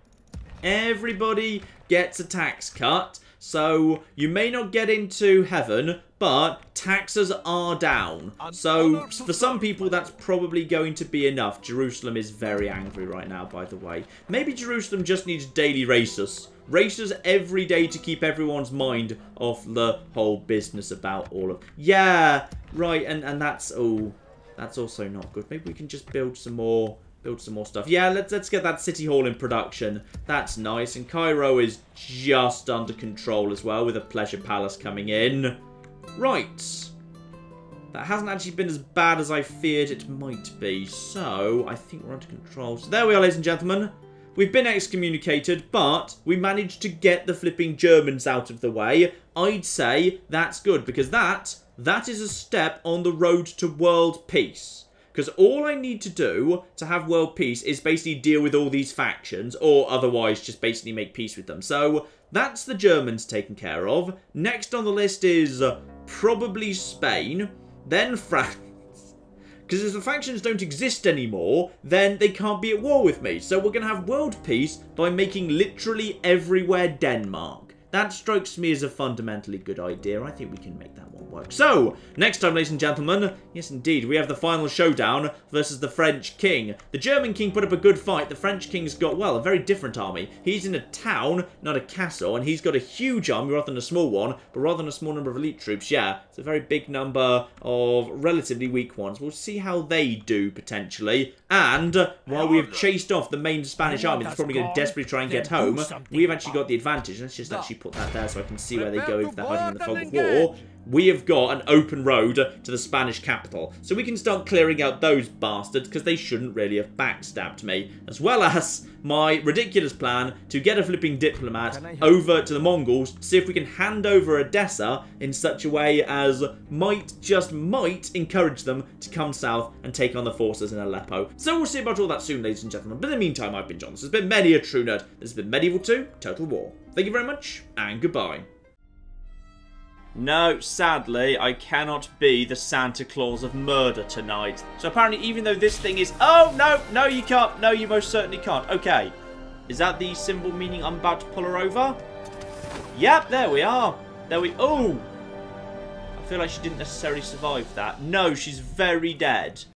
Everybody gets a tax cut. So, you may not get into heaven, but taxes are down. So, for some people, that's probably going to be enough. Jerusalem is very angry right now, by the way. Maybe Jerusalem just needs daily races. Races every day to keep everyone's mind off the whole business about all of... Yeah, right, and that's... Oh, that's also not good. Maybe we can just build some more stuff. Yeah, let's get that city hall in production. That's nice. And Cairo is just under control as well, with a pleasure palace coming in. Right. That hasn't actually been as bad as I feared it might be. So, I think we're under control. So there we are, ladies and gentlemen. We've been excommunicated, but we managed to get the flipping Germans out of the way. I'd say that's good, because that is a step on the road to world peace. Because all I need to do to have world peace is basically deal with all these factions, or otherwise just basically make peace with them. So, that's the Germans taken care of. Next on the list is probably Spain, then France. Because if the factions don't exist anymore, then they can't be at war with me. So we're going to have world peace by making literally everywhere Denmark. That strikes me as a fundamentally good idea. I think we can make that one work. So, next time, ladies and gentlemen, yes indeed, we have the final showdown versus the French king. The German king put up a good fight. The French king's got, well, a very different army. He's in a town, not a castle, and he's got a huge army rather than a small one, but rather than a small number of elite troops, yeah, it's a very big number of relatively weak ones. We'll see how they do, potentially. And while we have chased off the main Spanish army that's probably going to desperately try and get home, we've actually got the advantage. Let's just actually put that there so I can see where they go if they're hiding in the fog of war. We have got an open road to the Spanish capital. So we can start clearing out those bastards because they shouldn't really have backstabbed me. As well as my ridiculous plan to get a flipping diplomat over to the Mongols, see if we can hand over Edessa in such a way as might, just might, encourage them to come south and take on the forces in Aleppo. So we'll see about all that soon, ladies and gentlemen. But in the meantime, I've been John. This has been many a true nerd. This has been Medieval 2 Total War. Thank you very much, and goodbye. No, sadly, I cannot be the Santa Claus of murder tonight. So apparently, even though this thing is... Oh, no, no, you can't. No, you most certainly can't. Okay. Is that the symbol meaning I'm about to pull her over? Yep, there we are. There we... Oh! I feel like she didn't necessarily survive that. No, she's very dead.